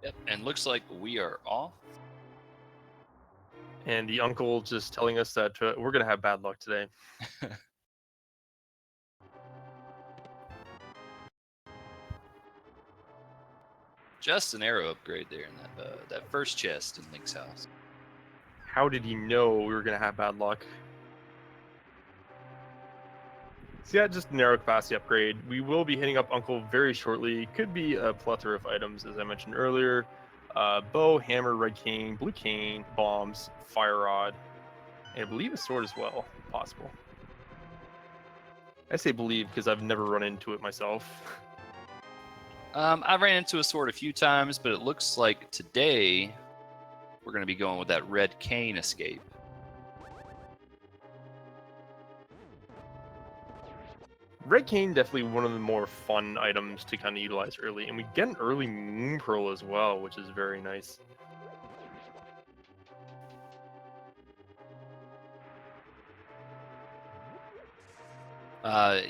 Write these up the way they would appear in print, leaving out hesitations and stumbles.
Yep, and looks like we are off. And the uncle just telling us that we're going to have bad luck today. Just an arrow upgrade there in that first chest in Link's house. How did he know we were going to have bad luck? So yeah, just a narrow capacity upgrade. We will be hitting up Uncle very shortly. Could be a plethora of items, as I mentioned earlier. Bow, hammer, red cane, blue cane, bombs, fire rod, and I believe a sword as well, possible. I say believe because I've never run into it myself. I ran into a sword a few times, but it looks like today we're going to be going with that red cane escape. Red cane, definitely one of the more fun items to kind of utilize early, and we get an early moon pearl as well, which is very nice.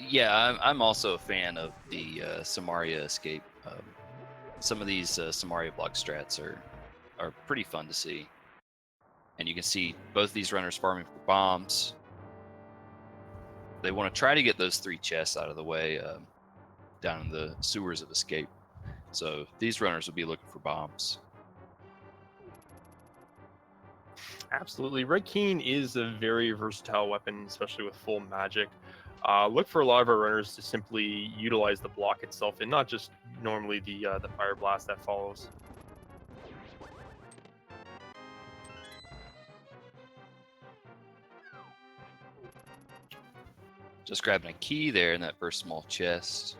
Yeah, I'm also a fan of the Samaria escape. Some of these Samaria block strats are pretty fun to see. And you can see both these runners farming for bombs. They want to try to get those 3 chests out of the way down in the sewers of escape. So these runners will be looking for bombs. Absolutely. Red cane is a very versatile weapon, especially with full magic. Look for a lot of our runners to simply utilize the block itself and not just normally the fire blast that follows. Just grabbing a key there in that first small chest.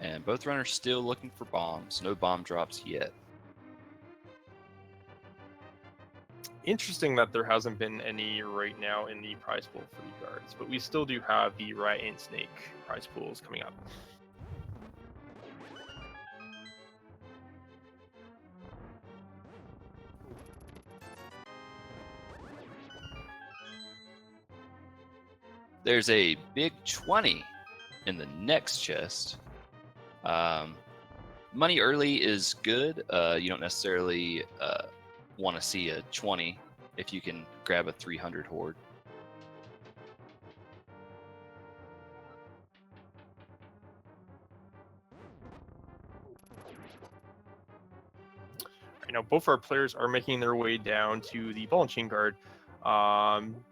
And both runners still looking for bombs. No bomb drops yet. Interesting that there hasn't been any right now in the prize pool for the guards, but we still do have the rat and snake prize pools coming up. There's a big 20 in the next chest. Money early is good. You don't necessarily want to see a 20 if you can grab a 300 horde. Right now, both our players are making their way down to the ball and chain guard.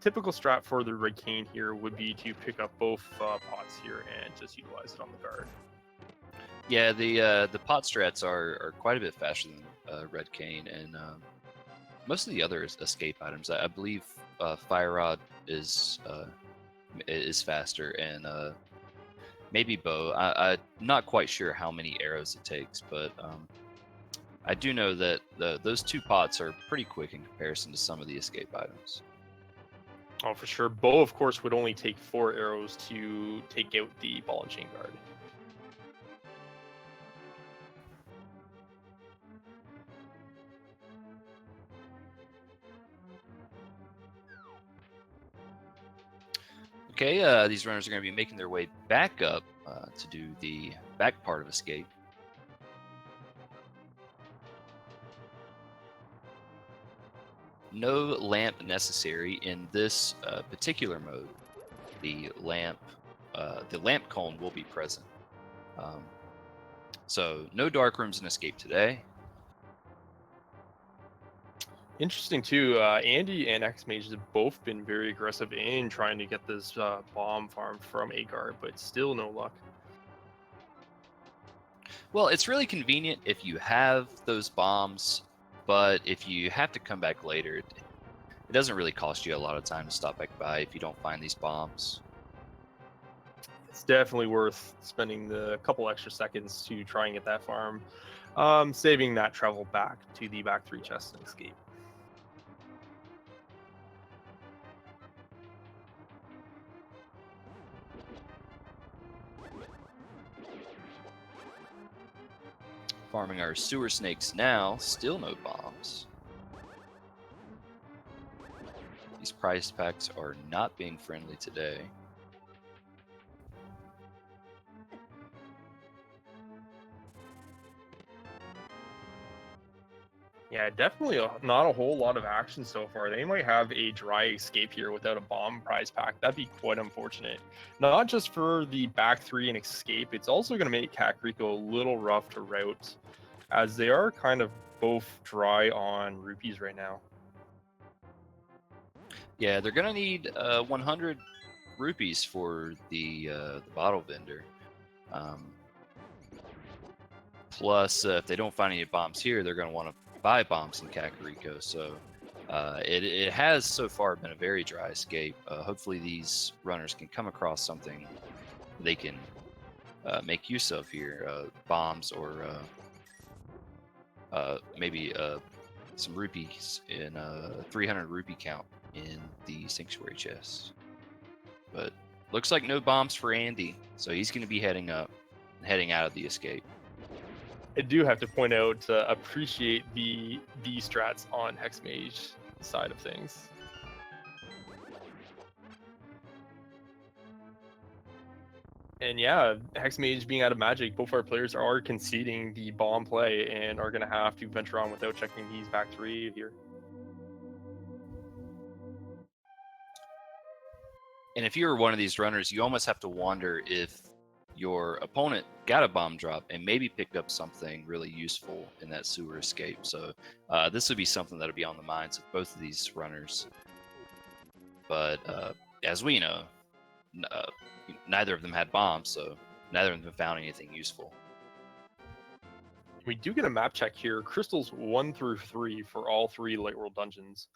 Typical strat for the red cane here would be to pick up both pots here and just utilize it on the guard. Yeah, the pot strats are quite a bit faster than red cane, and most of the other escape items. I believe fire rod is faster, and maybe bow. I'm not quite sure how many arrows it takes, but I do know that those 2 pots are pretty quick in comparison to some of the escape items. Oh, for sure. Bow, of course, would only take 4 arrows to take out the ball and chain guard. Okay, these runners are going to be making their way back up to do the back part of escape. No lamp necessary in this particular mode. The lamp cone will be present. So no dark rooms in escape today. Interesting too. Andy and Hexmage have both been very aggressive in trying to get this bomb farm from a guard, but still no luck. Well, it's really convenient if you have those bombs, but if you have to come back later, it doesn't really cost you a lot of time to stop back by if you don't find these bombs. It's definitely worth spending the couple extra seconds to try and get that farm, saving that travel back to the back 3 chests and escape. Farming our sewer snakes now, still no bombs. These prize packs are not being friendly today. Yeah, definitely not a whole lot of action so far. They might have a dry escape here without a bomb prize pack. That'd be quite unfortunate. Not just for the back three and escape, it's also going to make Kakariko a little rough to route, as they are kind of both dry on rupees right now. Yeah, they're gonna need 100 rupees for the bottle vendor. Plus, if they don't find any bombs here, they're gonna want to buy bombs in Kakariko. So it has so far been a very dry escape. Hopefully, these runners can come across something they can make use of here, bombs or maybe some rupees in a 300 rupee count in the sanctuary chest. But looks like no bombs for Andy, so he's going to be heading up, heading out of the escape. I do have to point out, appreciate the strats on Hexmage side of things. And yeah, Hexmage being out of magic, both our players are conceding the bomb play and are going to have to venture on without checking these back three here. And if you're one of these runners, you almost have to wonder if your opponent got a bomb drop and maybe picked up something really useful in that sewer escape. So this would be something that'll be on the minds of both of these runners. But as we know, neither of them had bombs, so neither of them found anything useful. We do get a map check here. Crystals 1 through 3 for all 3 Light World dungeons.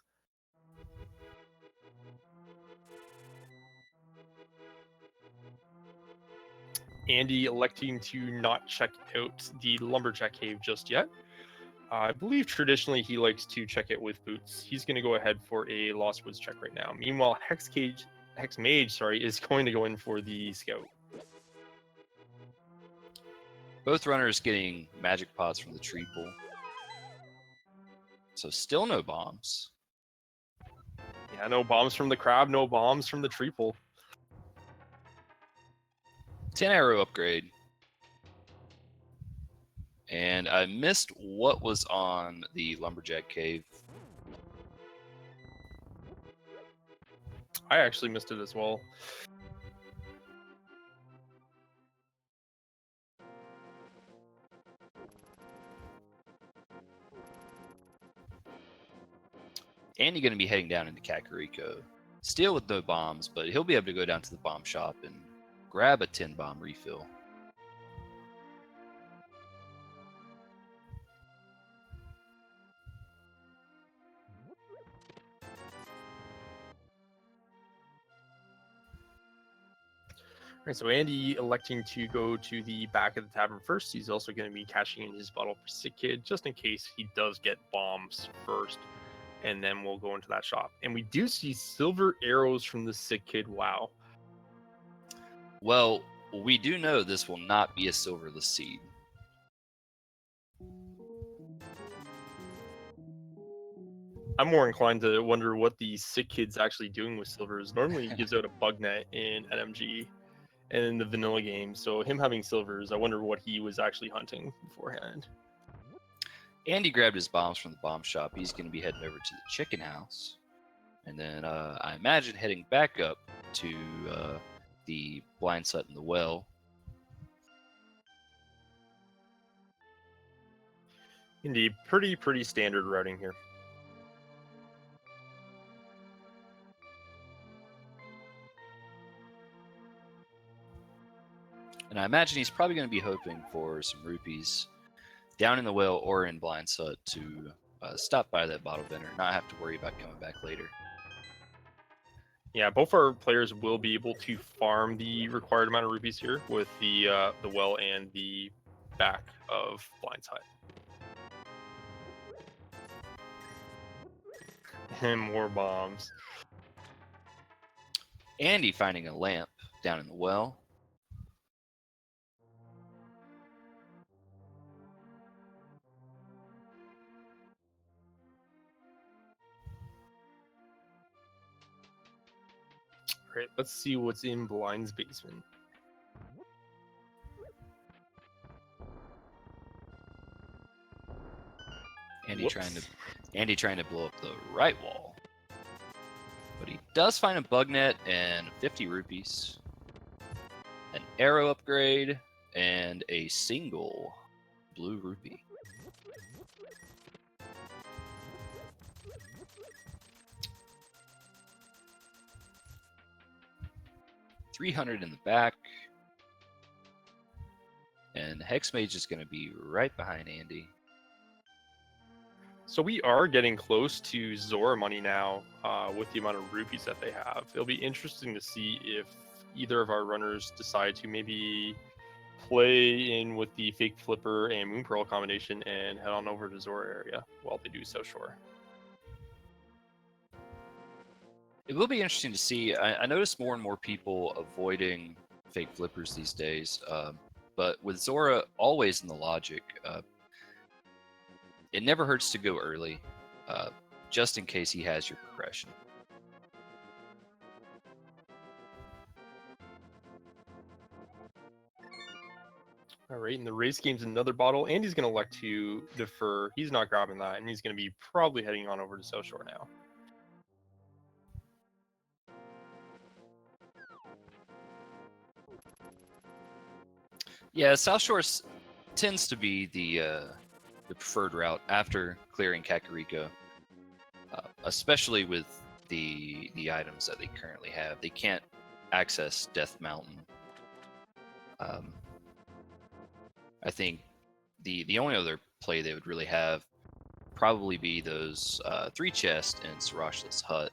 Andy electing to not check out the Lumberjack Cave just yet. I believe traditionally he likes to check it with boots. He's going to go ahead for a Lost Woods check right now. Meanwhile, Hexmage, is going to go in for the Scout. Both runners getting magic pods from the tree pool. So still no bombs. Yeah, no bombs from the crab, no bombs from the tree pool. 10 arrow upgrade. And I missed what was on the Lumberjack Cave. I actually missed it as well. Andy going to be heading down into Kakariko. Still with no bombs, but he'll be able to go down to the bomb shop and grab a 10 bomb refill. All right, so Andy electing to go to the back of the tavern first. He's also going to be cashing in his bottle for Sick Kid, just in case he does get bombs first. And then we'll go into that shop. And we do see silver arrows from the Sick Kid. Wow. Well, we do know this will not be a silverless seed. I'm more inclined to wonder what the Sick Kid's actually doing with silvers. Normally he gives out a bug net in NMG and in the vanilla game. So him having silvers, I wonder what he was actually hunting beforehand. Andy grabbed his bombs from the bomb shop. He's going to be heading over to the chicken house. And then I imagine heading back up to the blind sut in the well. Indeed, pretty standard routing here. And I imagine he's probably going to be hoping for some rupees down in the well or in blind sut to stop by that bottle vendor, not have to worry about coming back later. Yeah, both our players will be able to farm the required amount of rupees here with the well and the back of Blind's Hut. And more bombs. Andy finding a lamp down in the well. All right, let's see what's in Blind's basement. Andy Andy trying to blow up the right wall. But he does find a bug net and 50 rupees, an arrow upgrade, and a single blue rupee. $300 in the back. And Hexmage is going to be right behind Andy. So we are getting close to Zora money now with the amount of rupees that they have. It'll be interesting to see if either of our runners decide to maybe play in with the fake flipper and moon pearl combination and head on over to Zora area while they do so, sure. It will be interesting to see. I notice more and more people avoiding fake flippers these days. But with Zora always in the logic, it never hurts to go early, just in case he has your progression. All right, and the race game's another bottle. Andy's going to elect to defer. He's not grabbing that, and he's going to be probably heading on over to South Shore now. Yeah, South Shore tends to be the preferred route after clearing Kakariko, especially with the items that they currently have. They can't access Death Mountain. I think the only other play they would really have probably be those 3 chests in Sarash's hut.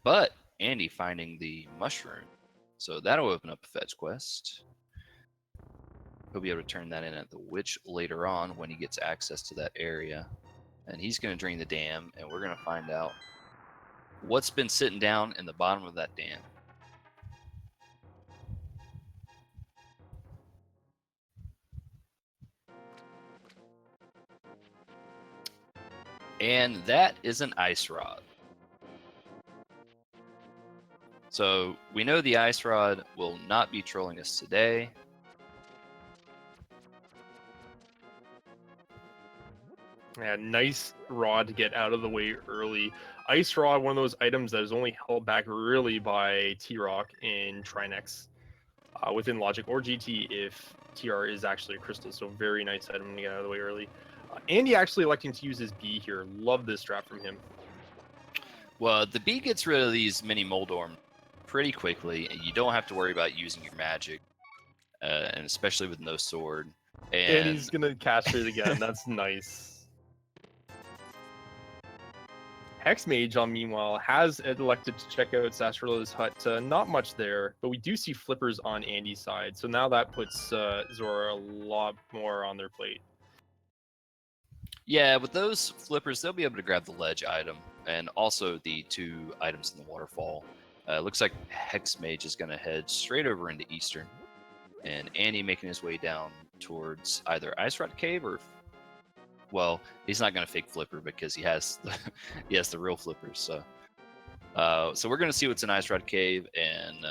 But Andy finding the mushroom, so that'll open up a fetch quest. He'll be able to turn that in at the witch later on when he gets access to that area. And he's going to drain the dam, and we're going to find out what's been sitting down in the bottom of that dam. And that is an ice rod. So we know the ice rod will not be trolling us today. Yeah, nice rod to get out of the way early. Ice rod, one of those items that is only held back really by T-Rock in Trinex within Logic or GT if TR is actually a crystal. So very nice item to get out of the way early. Andy actually electing to use his B here. Love this strat from him. Well, the B gets rid of these mini Moldorm pretty quickly, and you don't have to worry about using your magic, and especially with no sword. And he's gonna castrate again. That's nice. Hexmage, meanwhile, has elected to check out Sastrola's hut. Not much there, but we do see flippers on Andy's side. So now that puts Zora a lot more on their plate. Yeah, with those flippers, they'll be able to grab the ledge item and also the 2 items in the waterfall. Looks like Hexmage is going to head straight over into Eastern, and Andy making his way down towards either Ice Rod Cave or, well, he's not going to fake flipper because he has the real flippers. So we're going to see what's in Ice Rod Cave, and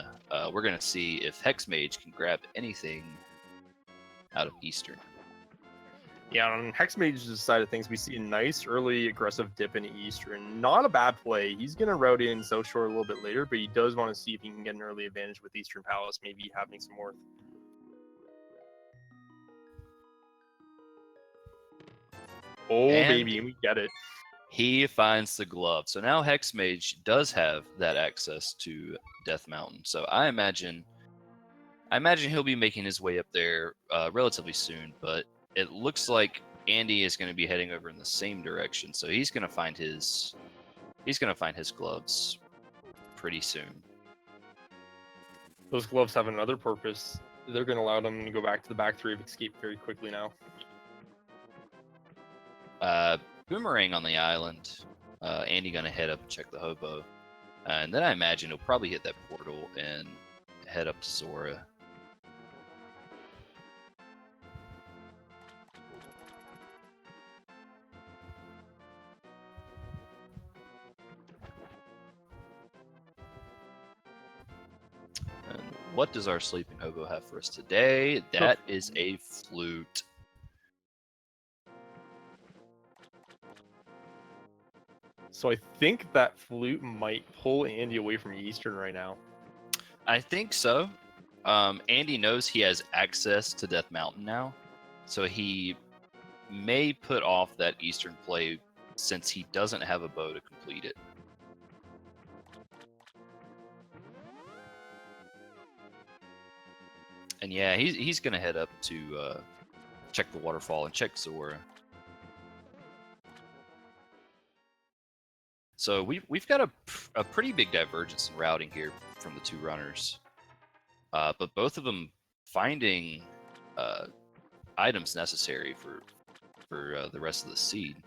we're going to see if Hexmage can grab anything out of Eastern. Yeah, on Hexmage's side of things, we see a nice early aggressive dip into Eastern. Not a bad play. He's going to route in South Shore a little bit later, but he does want to see if he can get an early advantage with Eastern Palace, maybe having some worth. Oh, and baby, we get it. He finds the glove. So now Hexmage does have that access to Death Mountain. So I imagine he'll be making his way up there relatively soon, but it looks like Andy is going to be heading over in the same direction. So he's going to find his gloves pretty soon. Those gloves have another purpose. They're going to allow them to go back to the back 3 of escape very quickly now. Boomerang on the island. Andy going to head up and check the hobo. And then I imagine he'll probably hit that portal and head up to Zora. And what does our sleeping hobo have for us today? That is a flute. So I think that flute might pull Andy away from Eastern right now. I think so. Andy knows he has access to Death Mountain now, so he may put off that Eastern play since he doesn't have a bow to complete it. And yeah, he's gonna head up to check the waterfall and check Zora. So we've got a pretty big divergence in routing here from the two runners, but both of them finding items necessary for the rest of the seed.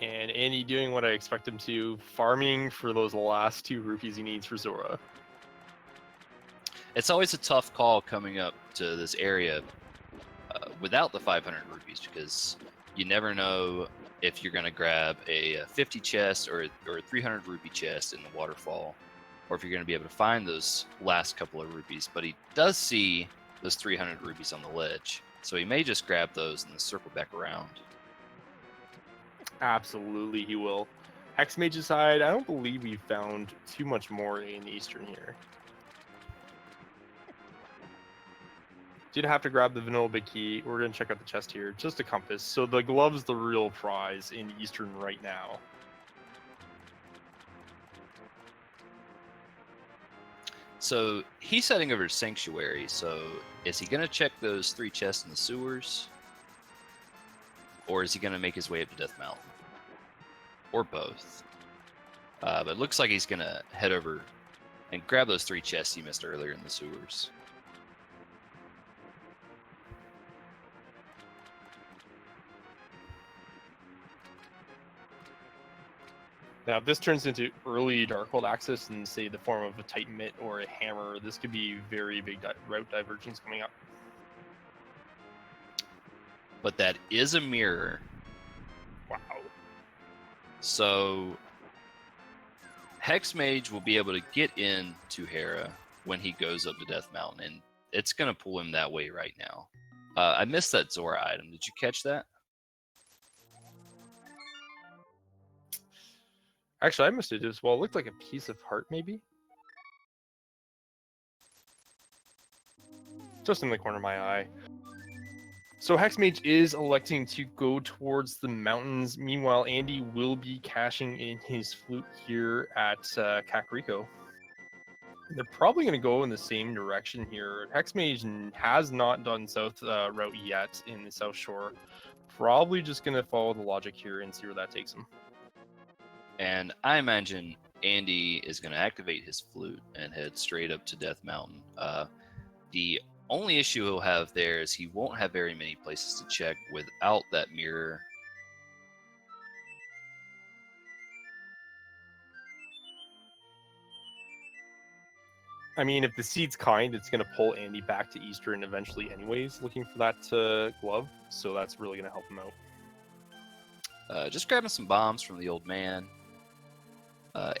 And Andy doing what I expect him to, farming for those last 2 rupees he needs for Zora. It's always a tough call coming up to this area without the 500 rupees because you never know if you're going to grab a 50 chest or a 300 rupee chest in the waterfall, or if you're going to be able to find those last couple of rupees. But he does see those 300 rupees on the ledge, so he may just grab those and then circle back around. Absolutely, he will. Hexmage's side, I don't believe we found too much more in Eastern here. Did have to grab the vanilla big key. We're going to check out the chest here. Just a compass. So the glove's the real prize in Eastern right now. So he's heading over to Sanctuary. So is he going to check those 3 chests in the sewers? Or is he going to make his way up to Death Mountain? Or both? But it looks like he's going to head over and grab those 3 chests he missed earlier in the sewers. Now, if this turns into early Darkhold access in, say, the form of a Titan Mitt or a hammer, this could be very big route divergence coming up. But that is a mirror. Wow. So Hexmage will be able to get into Hera when he goes up to Death Mountain, and it's going to pull him that way right now. I missed that Zora item. Did you catch that? Actually, I missed it as well. It looked like a piece of heart, maybe? Just in the corner of my eye. So Hexmage is electing to go towards the mountains. Meanwhile, Andy will be cashing in his flute here at Kakariko. They're probably going to go in the same direction here. Hexmage has not done south route yet in the South Shore. Probably just going to follow the logic here and see where that takes him. And I imagine Andy is going to activate his flute and head straight up to Death Mountain. The only issue he'll have there is he won't have very many places to check without that mirror. I mean, if the seed's kind, it's going to pull Andy back to Eastern eventually anyways, looking for that glove. So that's really going to help him out. Just grabbing some bombs from the old man.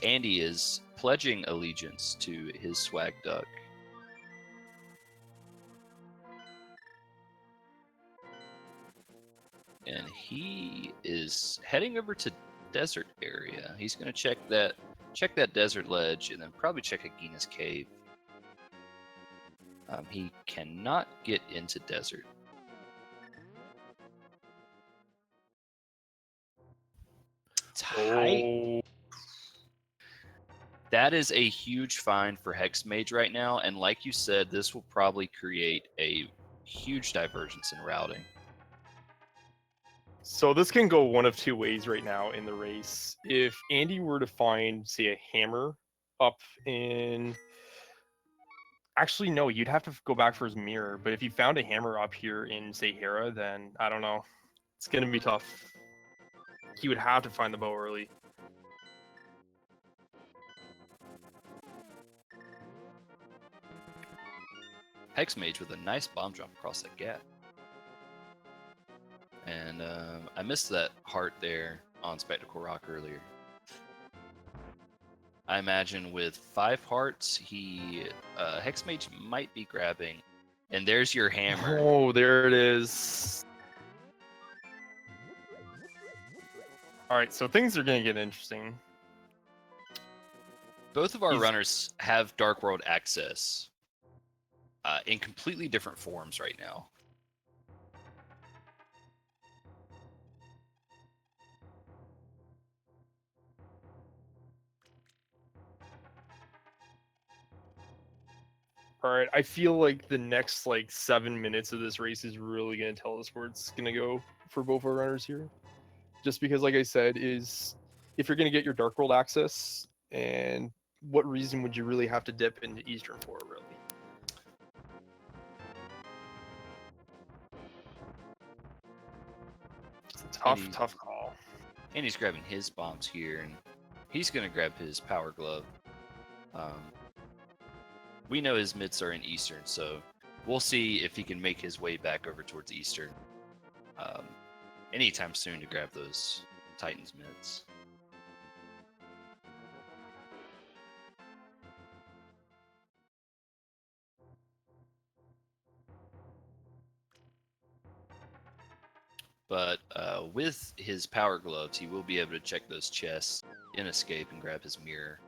Andy is pledging allegiance to his swag duck. And he is heading over to desert area. He's going to check that desert ledge and then probably check Agina's cave. He cannot get into desert. Tight. Oh. That is a huge find for Hexmage right now, and like you said, this will probably create a huge divergence in routing. So this can go one of 2 ways right now in the race. If Andy were to find, say, a hammer up in... Actually, no, you'd have to go back for his mirror. But if you found a hammer up here in, say, Hera, then I don't know. It's going to be tough. He would have to find the bow early. Hexmage with a nice bomb drop across that gap. And I missed that heart there on Spectacle Rock earlier. I imagine with 5 hearts, Hexmage might be grabbing. And there's your hammer. Oh, there it is. All right, so things are gonna get interesting. Both of our He's- runners have Dark World access in completely different forms right now. All right, I feel like the next like 7 minutes of this race is really gonna tell us where it's gonna go for both our runners here. Just because, like I said, is if you're gonna get your Dark World access, and what reason would you really have to dip into Eastern for, really? It's a tough call. And he's grabbing his bombs here, and he's going to grab his Power Glove. We know his mitts are in Eastern, so we'll see if he can make his way back over towards Eastern anytime soon to grab those Titans mitts. But with his Power Gloves, he will be able to check those chests in Escape and grab his mirror.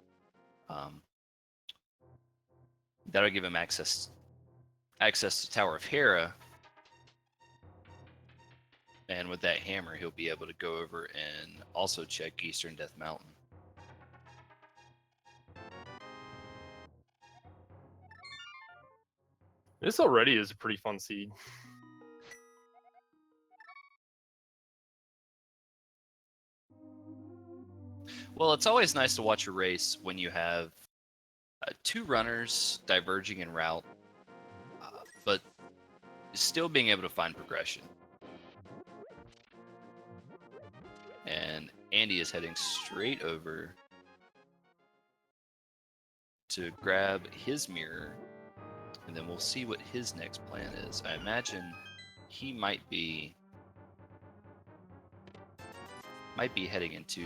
That'll give him access to Tower of Hera. And with that hammer, he'll be able to go over and also check Eastern Death Mountain. This already is a pretty fun seed. Well, it's always nice to watch a race when you have two runners diverging in route, but still being able to find progression. And Andy is heading straight over to grab his mirror, and then we'll see what his next plan is. I imagine he might be heading into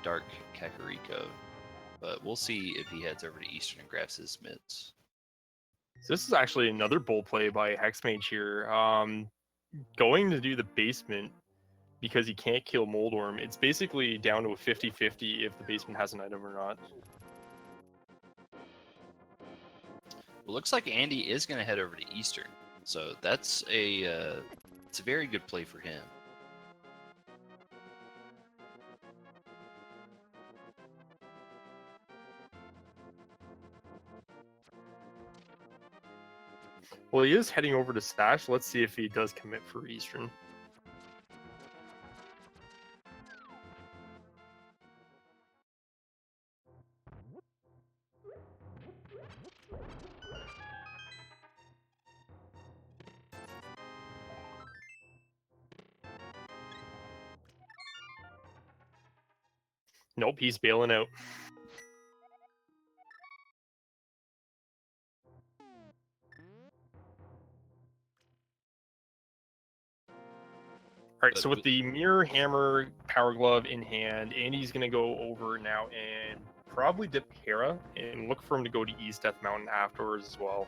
Dark Kakariko, but we'll see if he heads over to Eastern and grabs his mitts. So this is actually another bold play by Hexmage here. Going to do the basement because he can't kill Moldorm. It's basically down to a 50-50 if the basement has an item or not. Well, looks like Andy is going to head over to Eastern, so that's it's a very good play for him. Well, he is heading over to Stash. Let's see if he does commit for Eastern. Nope, he's bailing out. All right, so with the Mirror, Hammer, Power Glove in hand, Andy's going to go over now and probably dip Hera and look for him to go to East Death Mountain afterwards as well.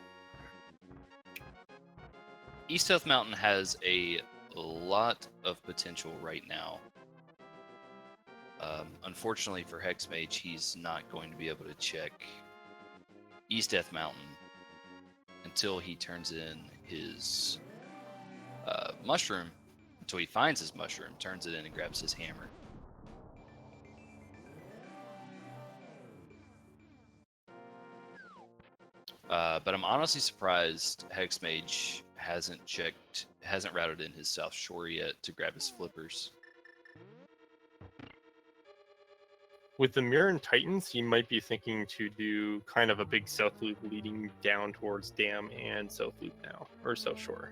East Death Mountain has a lot of potential right now. Unfortunately for Hexmage, he's not going to be able to check East Death Mountain until he turns in his mushroom, until he finds his mushroom, turns it in, and grabs his hammer. But I'm honestly surprised Hexmage hasn't routed in his South Shore yet to grab his flippers. With the Mirror and Titans, he might be thinking to do kind of a big South Loop leading down towards Dam and South Loop now, or South Shore.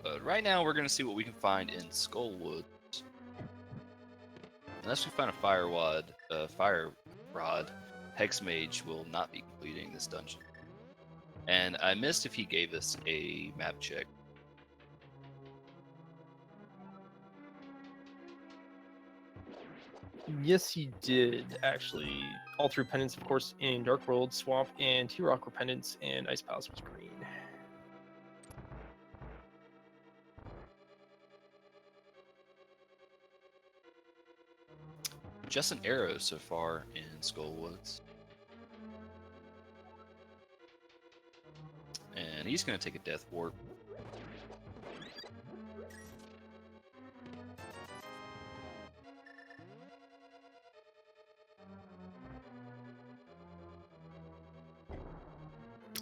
But right now, we're going to see what we can find in Skullwood. Unless we find a fire rod, Hexmage will not be completing this dungeon. And I missed if he gave us a map check. Yes, he did, actually. All through Penance, of course, in Dark World, Swamp, and T-Rock were Penance, and Ice Palace was green. just an arrow so far in Skullwoods. And he's going to take a death warp.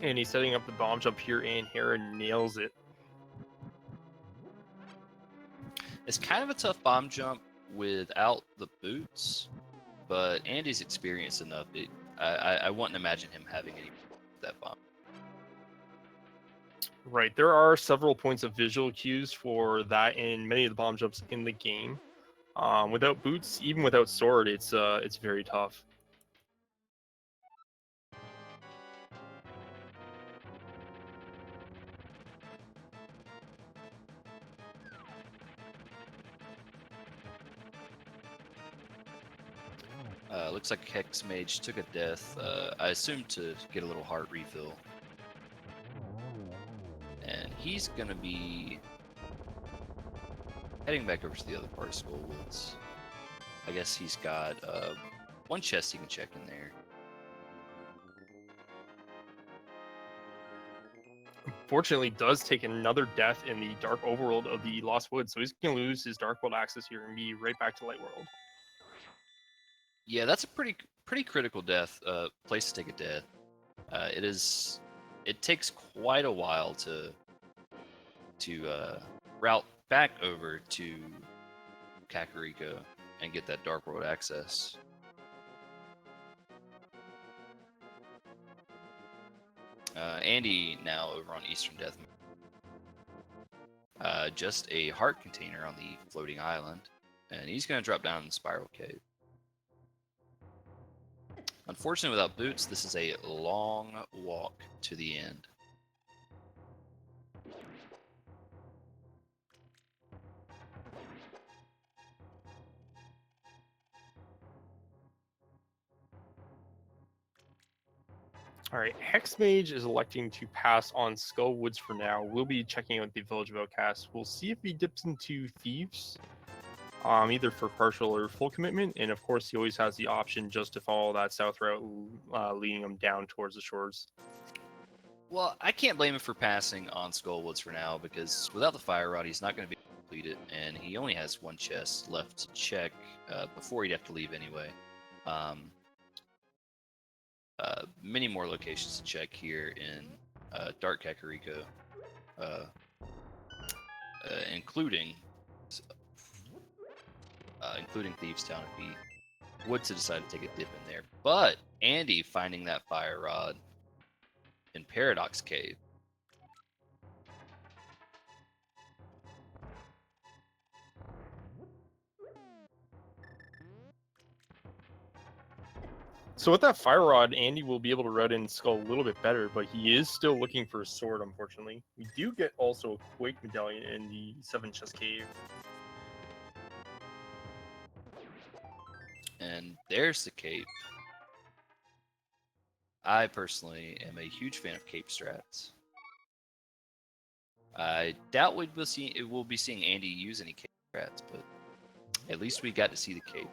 And he's setting up the bomb jump here, and Heron nails it. It's kind of a tough bomb jump without the boots, but Andy's experienced enough. I wouldn't imagine him having any that bomb. Right, there are several points of visual cues for that in many of the bomb jumps in the game. Without boots, even without sword, it's very tough. Looks like Hexmage took a death, I assume to get a little heart refill. And he's going to be heading back over to the other part of Skullwoods. I guess he's got one chest he can check in there. Fortunately, does take another death in the Dark Overworld of the Lost Woods, so he's going to lose his Dark World access here and be right back to Light World. Yeah, that's a pretty critical death. Place to take a death. It takes quite a while to route back over to Kakariko and get that Dark World access. Andy now over on Eastern Death. Just a heart container on the floating island, and he's going to drop down in the Spiral Cave. Unfortunately, without boots, this is a long walk to the end. All right, Hexmage is electing to pass on Skull Woods for now. We'll be checking out the Village of Outcasts. We'll see if he dips into Thieves, either for partial or full commitment. And of course, he always has the option just to follow that south route, leading him down towards the shores. Well, I can't blame him for passing on Skullwoods for now, because without the Fire Rod, he's not going to be able to complete it, and he only has one chest left to check before he'd have to leave anyway. Many more locations to check here in Dark Kakariko, including Thieves Town if he would to decide to take a dip in there. But Andy finding that Fire Rod in Paradox Cave. So with that Fire Rod, Andy will be able to route in Skull a little bit better, but he is still looking for a sword, unfortunately. We do get also a Quake Medallion in the 7 Chest Cave. And there's the cape. I personally am a huge fan of cape strats. I doubt we'll be seeing Andy use any cape strats, but at least we got to see the cape.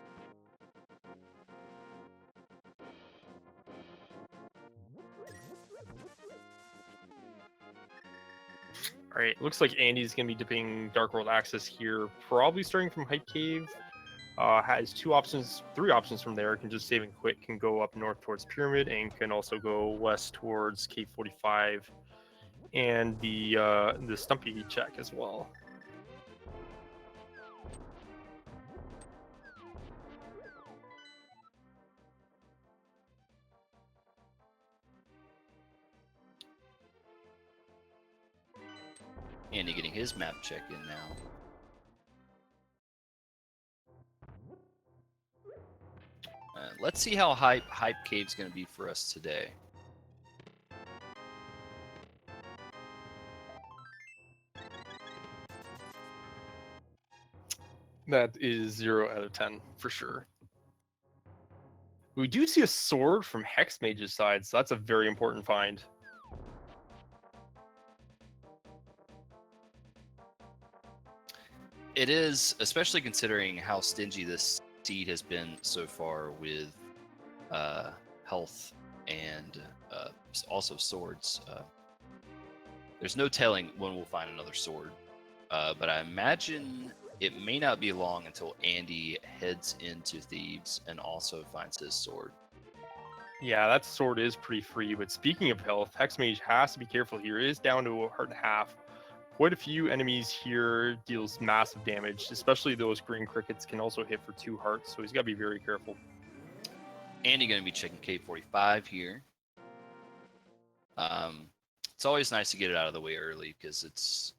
All right, looks like Andy's going to be dipping Dark World access here, probably starting from Hype Cave. Has 3 options from there. Can just save and quit, can go up north towards Pyramid, and can also go west towards Cave 45 and the Stumpy check as well. Andy getting his map check in now. Let's see how Hype Cave's going to be for us today. That is 0 out of 10 for sure. We do see a sword from Hexmage's side, so that's a very important find. It is, especially considering how stingy this seed has been so far with health and also swords. There's no telling when we'll find another sword, but I imagine it may not be long until Andy heads into Thieves and also finds his sword. Yeah, that sword is pretty free, but speaking of health, Hexmage has to be careful here. It is down to a heart and a half. Quite a few enemies here deals massive damage, especially those green crickets can also hit for 2 hearts, so he's got to be very careful. Andy going to be checking K45 here. It's always nice to get it out of the way early because it's,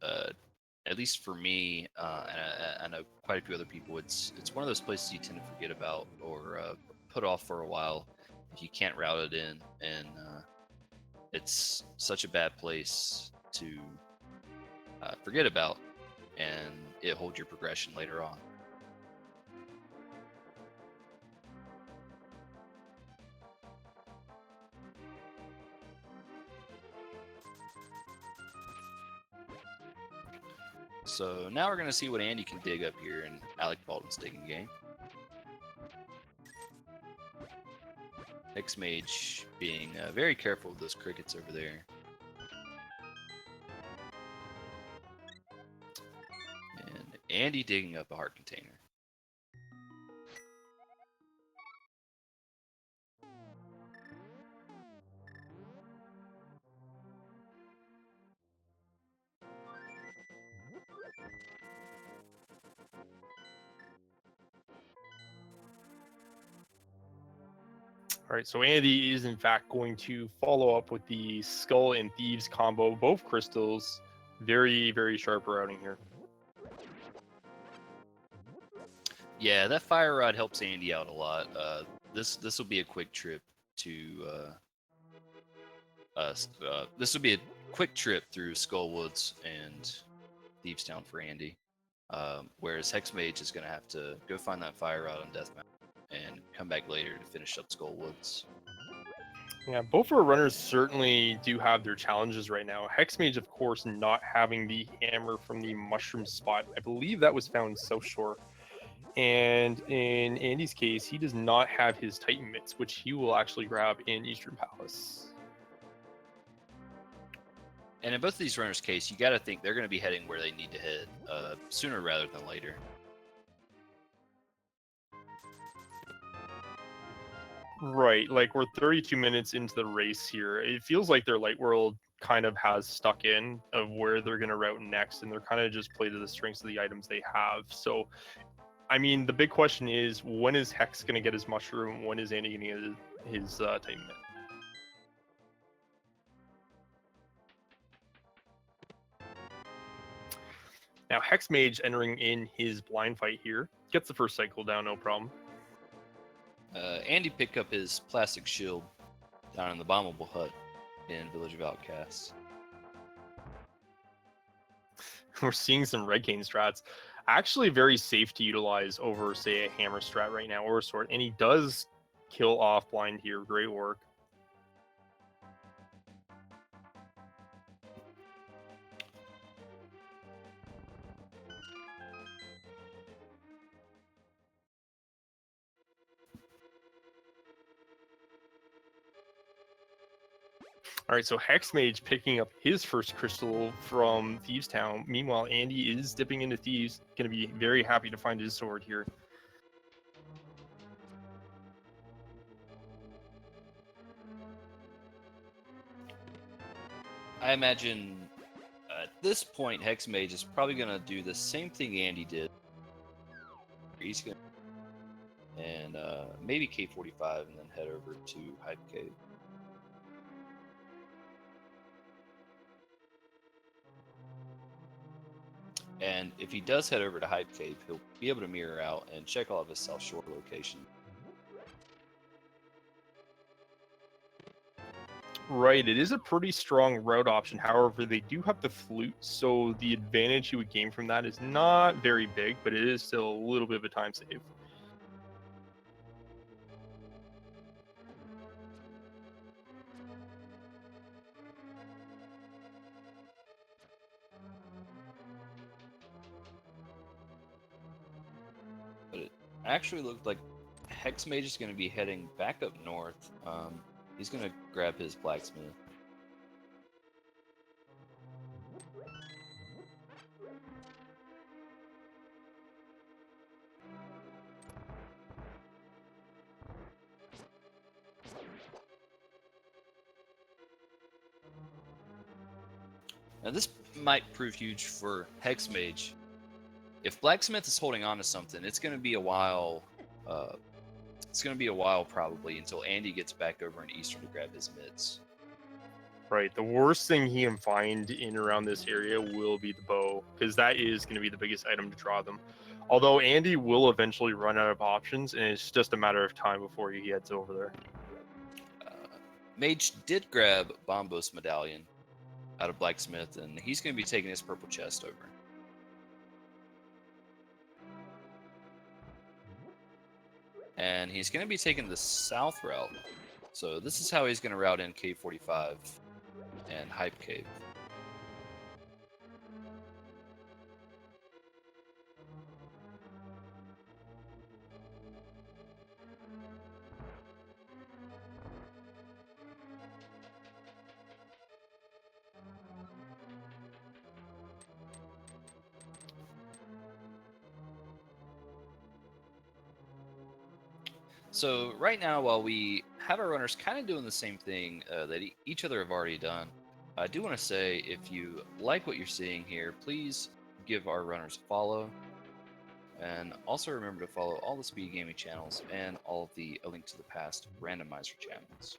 at least for me, and I know quite a few other people, it's one of those places you tend to forget about or put off for a while if you can't route it in, and it's such a bad place to forget about, and it holds your progression later on. So now we're going to see what Andy can dig up here in Alec Baldwin's digging game. Hexmage being very careful with those crickets over there. And Andy digging up a heart container. All right, so Andy is in fact going to follow up with the Skull and Thieves combo, both crystals. Very, very sharp routing here. Yeah, that fire rod helps Andy out a lot. This will be a quick trip to this will be a quick trip through Skullwoods and Thievestown for Andy. Whereas Hexmage is going to have to go find that fire rod on Deathmount and come back later to finish up Skullwoods. Yeah, both our runners certainly do have their challenges right now. Hexmage, of course, not having the hammer from the mushroom spot. I believe that was found South Shore. And in Andy's case, he does not have his Titan Mitts, which he will actually grab in Eastern Palace. And in both of these runners' case, you got to think they're going to be heading where they need to head sooner rather than later. Right, like we're 32 minutes into the race here. It feels like their Light World kind of has stuck in of where they're going to route next, and they're kind of just play to the strengths of the items they have. So, I mean, the big question is, when is Hex going to get his mushroom? When is Andy going to get his Titan Mitt? Now, Hexmage entering in his blind fight here gets the first cycle down, no problem. Andy picked up his plastic shield down in the bombable hut in Village of Outcasts. We're seeing some red cane strats. Actually very safe to utilize over, say, a hammer strat right now or a sword. And he does kill off blind here. Great work. All right, so Hexmage picking up his first crystal from Thieves Town. Meanwhile, Andy is dipping into Thieves. Going to be very happy to find his sword here. I imagine at this point, Hexmage is probably going to do the same thing Andy did. He's going to, and maybe K45 and then head over to Hype Cave. And if he does head over to Hype Cave, he'll be able to mirror out and check all of his South Shore locations. Right, it is a pretty strong route option. However, they do have the flute, so the advantage you would gain from that is not very big, but it is still a little bit of a time save. Actually looked like Hexmage is going to be heading back up north. He's going to grab his blacksmith. Now this might prove huge for Hexmage. If Blacksmith is holding on to something, it's going to be a while. It's going to be a while probably until Andy gets back over in Eastern to grab his mitts. Right. The worst thing he can find in around this area will be the bow, because that is going to be the biggest item to draw them. Although Andy will eventually run out of options, and it's just a matter of time before he heads over there. Mage did grab Bombos Medallion out of Blacksmith, and he's going to be taking his purple chest over. And he's going to be taking the south route. So this is how he's going to route in Cave 45 and Hype Cave. So right now, while we have our runners kind of doing the same thing that each other have already done, I do want to say if you like what you're seeing here, please give our runners a follow. And also remember to follow all the Speed Gaming channels and all of the A Link to the Past Randomizer channels.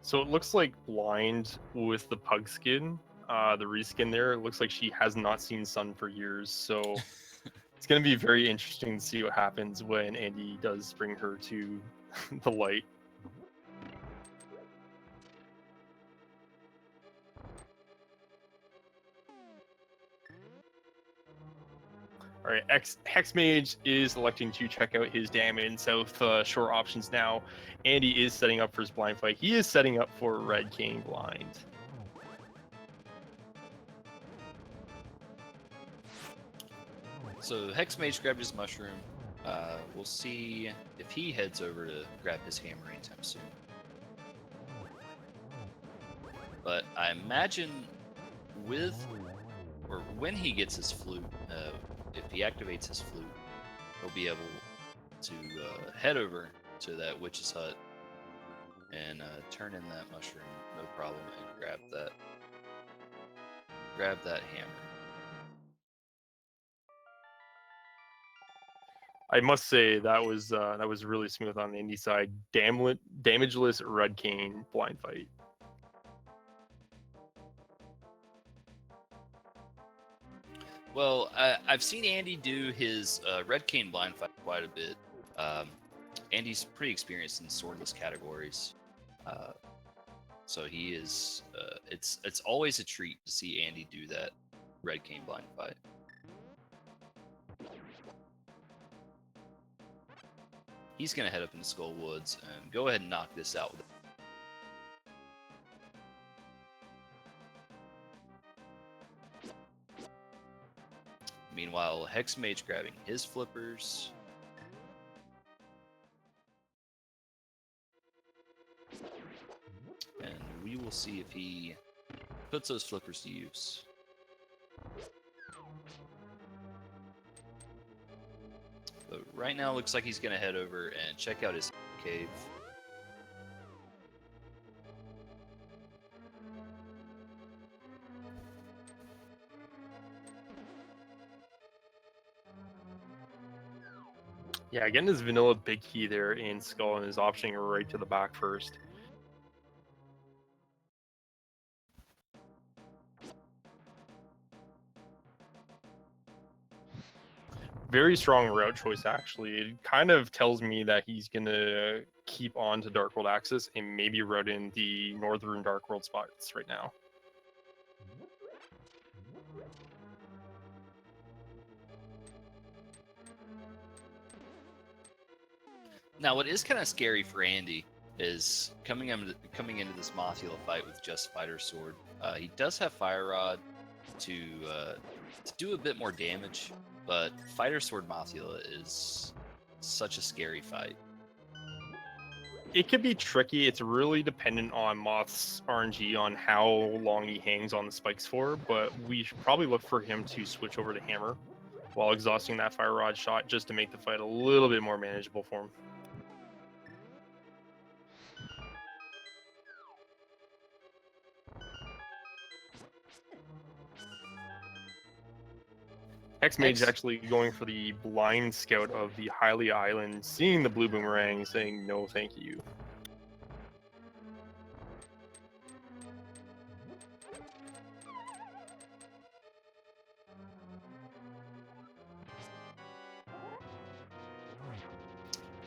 So it looks like Blind with the pug skin, the reskin there, it looks like she has not seen sun for years. So it's going to be very interesting to see what happens when Andy does bring her to the light. All right, Hexmage is electing to check out his dam and south shore options now. Andy is setting up for his blind fight. He is setting up for Red King blind. So Hexmage grabbed his mushroom. We'll see if he heads over to grab his hammer anytime soon. But I imagine with, or when he gets his flute, if he activates his flute, he'll be able to head over to that witch's hut and turn in that mushroom, no problem, and grab that hammer. I must say that was really smooth on the indie side. Damageless Red King blind fight. Well, I've seen Andy do his Red Cane blind fight quite a bit. Andy's pretty experienced in swordless categories, so he is. It's always a treat to see Andy do that Red Cane blind fight. He's gonna head up into Skull Woods and go ahead and knock this out with it. Meanwhile, Hexmage grabbing his flippers. And we will see if he puts those flippers to use. But right now, looks like he's going to head over and check out his cave. Yeah, getting his vanilla big key there in Skull and is optioning right to the back first. Very strong route choice, actually. It kind of tells me that he's going to keep on to Dark World Axis and maybe route in the northern Dark World spots right now. Now, what is kind of scary for Andy is coming into this Mothula fight with just Fighter Sword. He does have Fire Rod to do a bit more damage, but Fighter Sword Mothula is such a scary fight. It could be tricky. It's really dependent on Moth's RNG on how long he hangs on the spikes for, but we should probably look for him to switch over to Hammer while exhausting that Fire Rod shot just to make the fight a little bit more manageable for him. Hexmage actually going for the blind scout of the Hylia Island, seeing the blue boomerang, saying no thank you.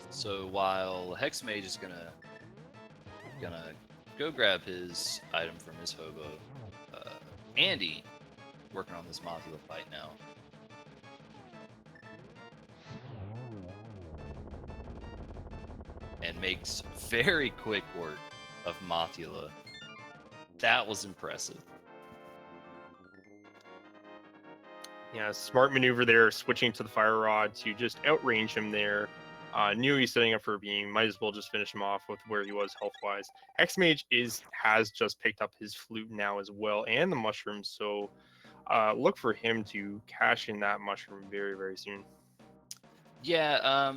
So while Hexmage is gonna go grab his item from his hobo, Andy working on this Mothula fight now. And makes very quick work of Mothula. That was impressive. Yeah, smart maneuver there, switching to the Fire Rod to just outrange him there. Knew he's setting up for a beam. Might as well just finish him off with where he was health-wise. Hexmage has just picked up his flute now as well, and the mushroom. So look for him to cash in that mushroom very, very soon. Yeah,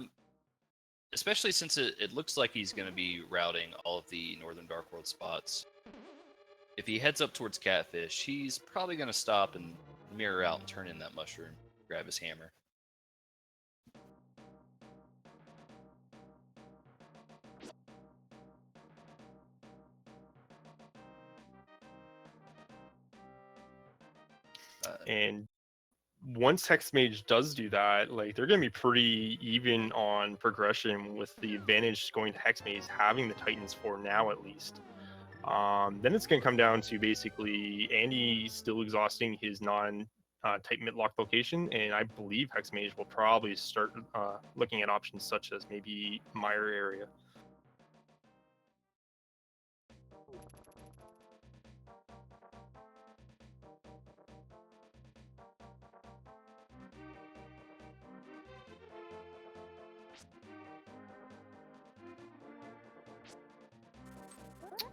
especially since it looks like he's going to be routing all of the Northern Dark World spots. If he heads up towards Catfish, he's probably going to stop and mirror out and turn in that mushroom, grab his hammer. And once Hexmage does do that, like they're going to be pretty even on progression, with the advantage going to Hexmage having the Titans for now at least. Then it's going to come down to basically Andy still exhausting his non-type mid-lock location, and I believe Hexmage will probably start looking at options such as maybe Mire area.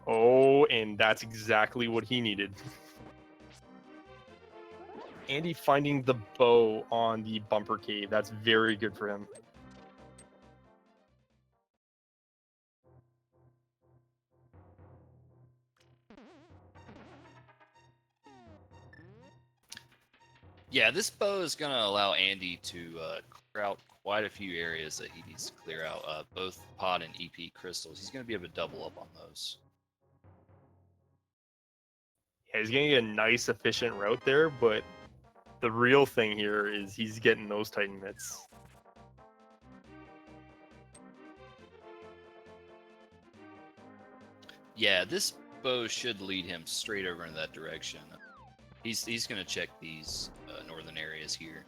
Oh, and that's exactly what he needed. Andy finding the bow on the bumper cave. That's very good for him. Yeah, this bow is going to allow Andy to clear out quite a few areas that he needs to clear out, both pod and EP crystals. He's going to be able to double up on those. Yeah, he's getting a nice, efficient route there, but the real thing here is he's getting those Titan mitts. Yeah, this bow should lead him straight over in that direction. He's going to check these northern areas here,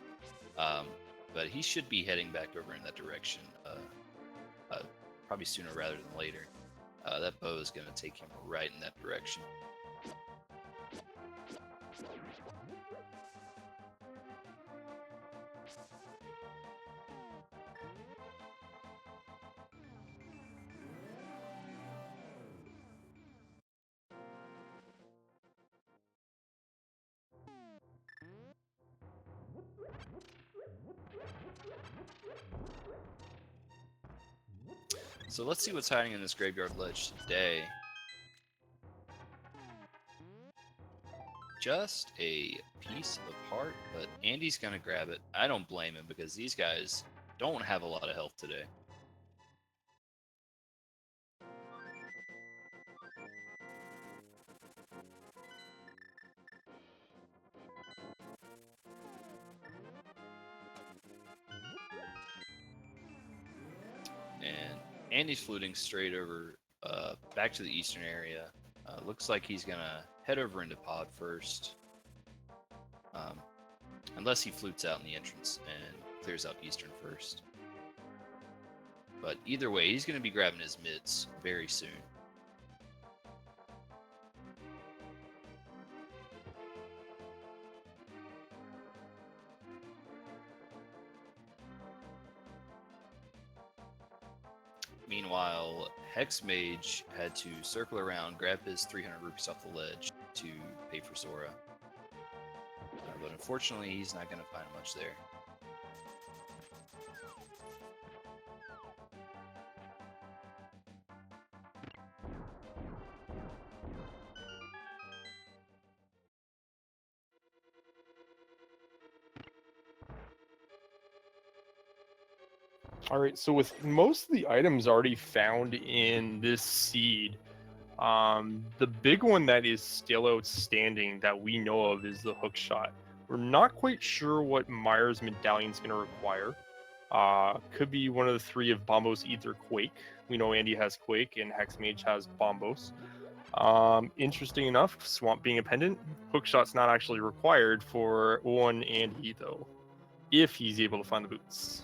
but he should be heading back over in that direction probably sooner rather than later. That bow is going to take him right in that direction. So let's see what's hiding in this graveyard ledge today. Just a piece of heart, but Andy's gonna grab it. I don't blame him because these guys don't have a lot of health today. And Andy's fluting straight over back to the eastern area. Looks like he's gonna head over into pod first. Unless he flutes out in the entrance and clears out eastern first. But either way, he's going to be grabbing his mitts very soon. Meanwhile, Hexmage had to circle around, grab his 300 rupees off the ledge to pay for Sora. But unfortunately, he's not going to find much there. All right, so with most of the items already found in this seed, the big one that is still outstanding that we know of is the hook shot. We're not quite sure what Myers medallion is going to require. Could be one of the three of Bombos Ether Quake. We know Andy has Quake and Hexmage has Bombos. Interesting enough, Swamp being a pendant, hookshot's not actually required for one Andy though, if he's able to find the boots.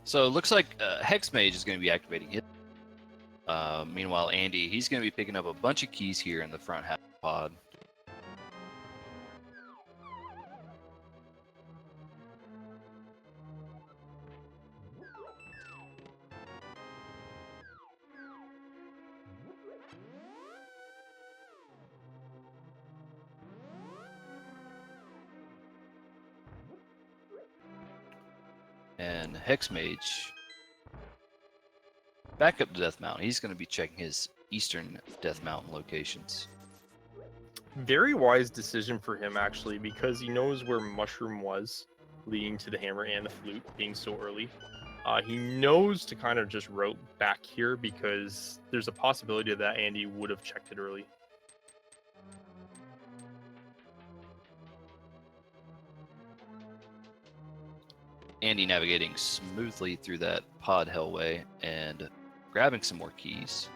So it looks like Hexmage is going to be activating it. Meanwhile, Andy, he's going to be picking up a bunch of keys here in the front half of the pod. And Hexmage, back up to Death Mountain. He's going to be checking his eastern Death Mountain locations. Very wise decision for him, actually, because he knows where Mushroom was, leading to the hammer and the flute being so early. He knows to kind of just route back here because there's a possibility that Andy would have checked it early. Andy navigating smoothly through that pod hellway and grabbing some more keys.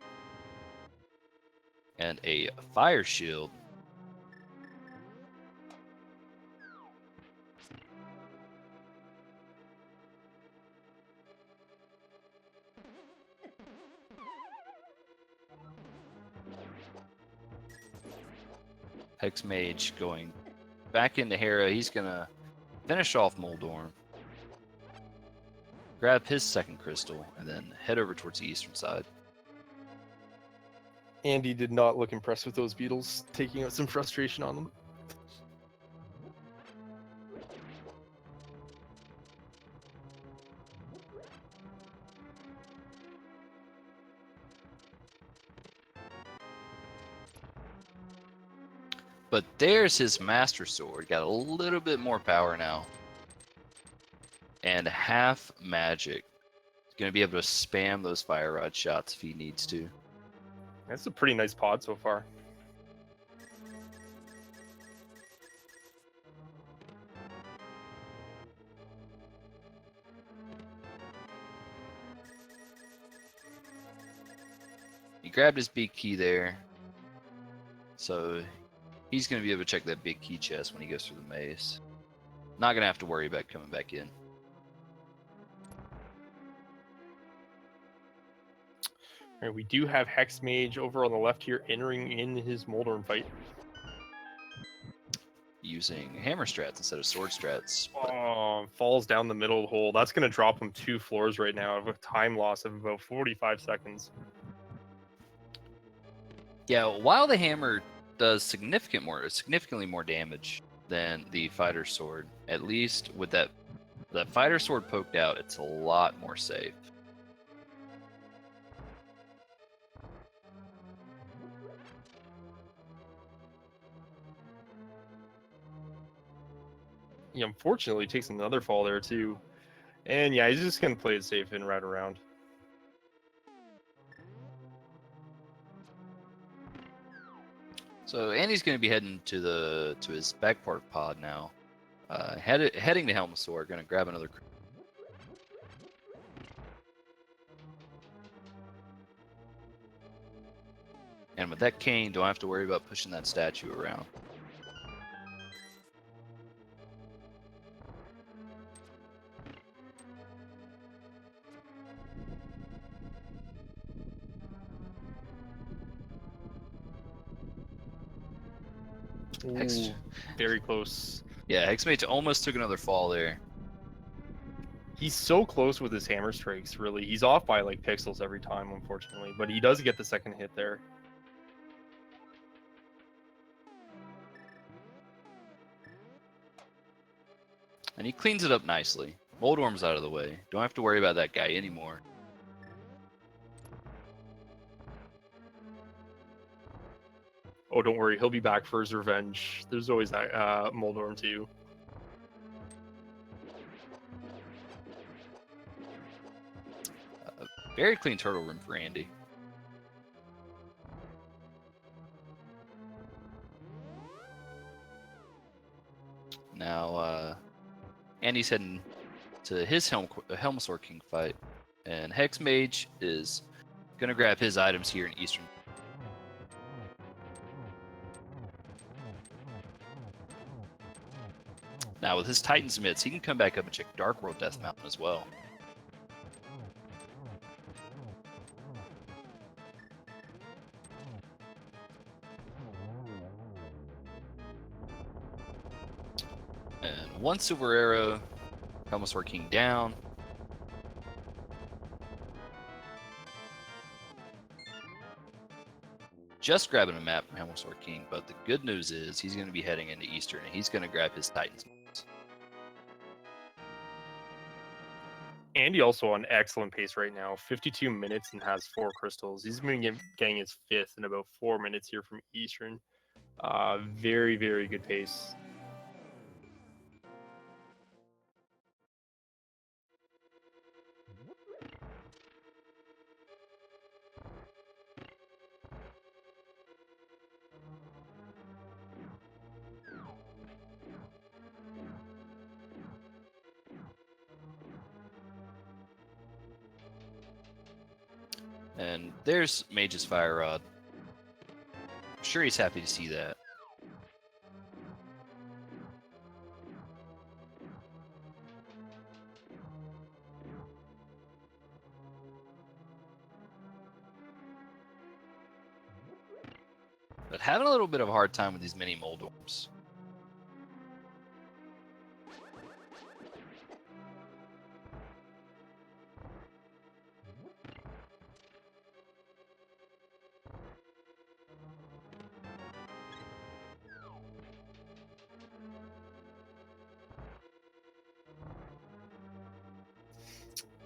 And a fire shield. Hexmage going back into Hera. He's going to finish off Moldorm, grab his second crystal, and then head over towards the eastern side. Andy did not look impressed with those beetles, taking out some frustration on them. But there's his Master Sword. Got a little bit more power now. And half magic. He's going to be able to spam those fire rod shots if he needs to. That's a pretty nice pod so far. He grabbed his big key there. So he's going to be able to check that big key chest when he goes through the maze. Not going to have to worry about coming back in. All right, we do have Hexmage over on the left here entering in his Moldorm fight. Using hammer strats instead of sword strats. Oh, falls down the middle of the hole. That's going to drop him 2 floors right now with a time loss of about 45 seconds. Yeah, while the hammer does significantly more damage than the fighter sword, at least with that fighter sword poked out, it's a lot more safe. He unfortunately takes another fall there too. And yeah, he's just going to play it safe and ride around. So Andy's going to be heading to his back part pod now. Heading to Helmasaur, going to grab another. And with that cane, don't have to worry about pushing that statue around. Ooh, very close. Yeah, Hexmage almost took another fall there. He's so close with his hammer strikes, really. He's off by like pixels every time, unfortunately, but he does get the second hit there. And he cleans it up nicely. Moldworm's out of the way. Don't have to worry about that guy anymore. Oh, don't worry, he'll be back for his revenge. There's always that Moldorm too. Very clean turtle room for Andy. Now, Andy's heading to his Helmasaur King fight, and Hexmage is going to grab his items here in Eastern. Now, with his Titan's mitts, he can come back up and check Dark World Death Mountain as well. And one silver arrow, Helmasaur King down. Just grabbing a map from Helmasaur King, but the good news is he's going to be heading into Eastern, and he's going to grab his Titan's mitts. Andy also on excellent pace right now, 52 minutes and has 4 crystals. He's been getting his 5th in about 4 minutes here from Eastern. Very, very good pace. And there's Mage's Fire Rod. I'm sure he's happy to see that. But having a little bit of a hard time with these mini Moldorms.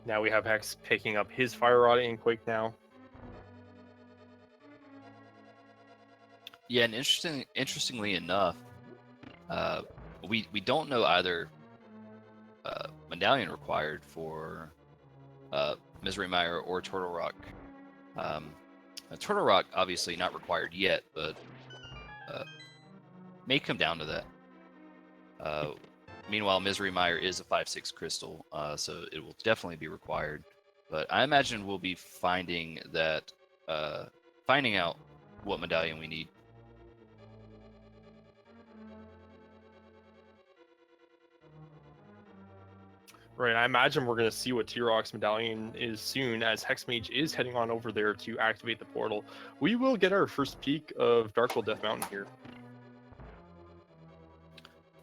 Now we have Hex picking up his Fire Rod and Quake now. Yeah, and interestingly enough, we don't know either medallion required for Misery Mire or Turtle Rock. Turtle Rock obviously not required yet, but may come down to that. Meanwhile, Misery Mire is a 5/6 crystal, so it will definitely be required. But I imagine we'll be finding out what medallion we need. Right, I imagine we're going to see what T-Rock's medallion is soon, as Hexmage is heading on over there to activate the portal. We will get our first peek of Dark World Death Mountain here.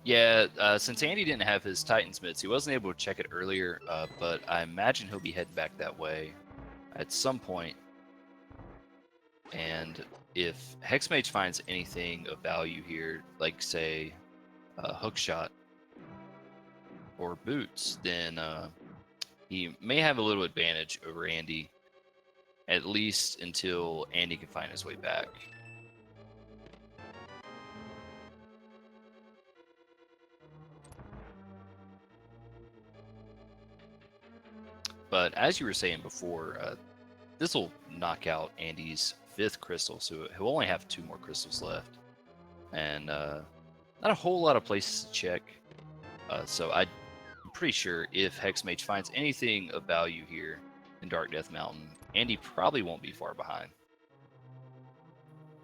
Yeah, since Andy didn't have his Titan's mitts, he wasn't able to check it earlier, but I imagine he'll be heading back that way at some point. And if Hexmage finds anything of value here, like, say, Hookshot or Boots, then he may have a little advantage over Andy, at least until Andy can find his way back. But as you were saying before, this will knock out Andy's 5th crystal, so he'll only have 2 more crystals left. and not a whole lot of places to check. So I'm pretty sure if Hexmage finds anything of value here in Dark Death Mountain, Andy probably won't be far behind.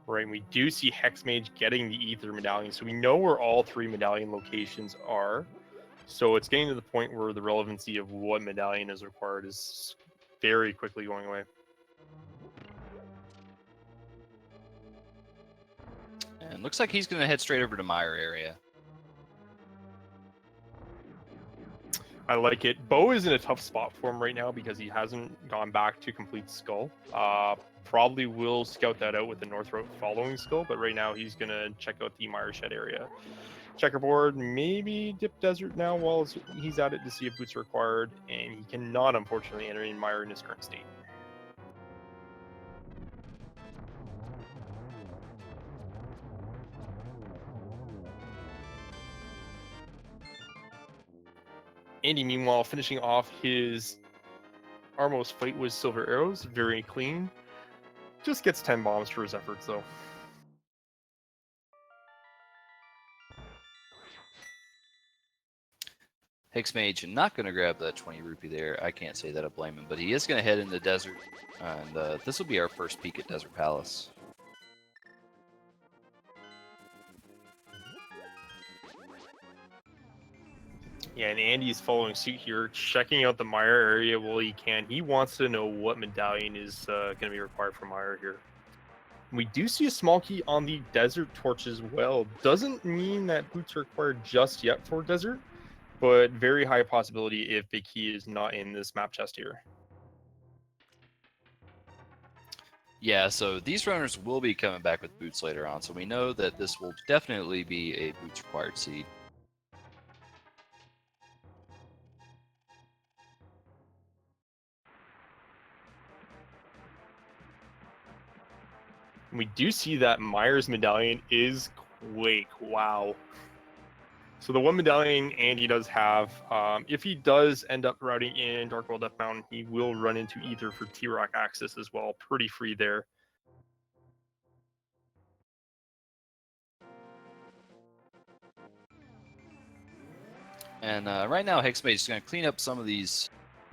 Right, and we do see Hexmage getting the Ether Medallion, so we know where all 3 medallion locations are. So it's getting to the point where the relevancy of what medallion is required is very quickly going away. And looks like he's going to head straight over to Meyer area. I like it. Bo is in a tough spot for him right now because he hasn't gone back to complete Skull. Probably will scout that out with the North Route following Skull, but right now he's going to check out the Meyer Shed area. Checkerboard, maybe dip Desert now while he's at it to see if boots are required, and he cannot, unfortunately, enter in Meyer in his current state. Andy, meanwhile, finishing off his Armos fight with Silver Arrows, very clean. Just gets 10 bombs for his efforts, though. Hexmage not going to grab that 20 rupee there. I can't say that I blame him, but he is going to head in the desert, and this will be our first peek at Desert Palace. Yeah, and Andy's following suit here, checking out the Meyer area while he can. He wants to know what medallion is going to be required for Meyer here. We do see a small key on the Desert Torch as well. Doesn't mean that boots are required just yet for Desert, but very high possibility if Big Key is not in this map chest here. Yeah, so these runners will be coming back with boots later on, so we know that this will definitely be a boots required seed. We do see that Meyer's medallion is Quake. Wow. So the one medallion Andy does have, if he does end up routing in Dark World Death Mountain, he will run into Ether for T-Rock access as well. Pretty free there. And right now, Hexmage is going to clean up some of these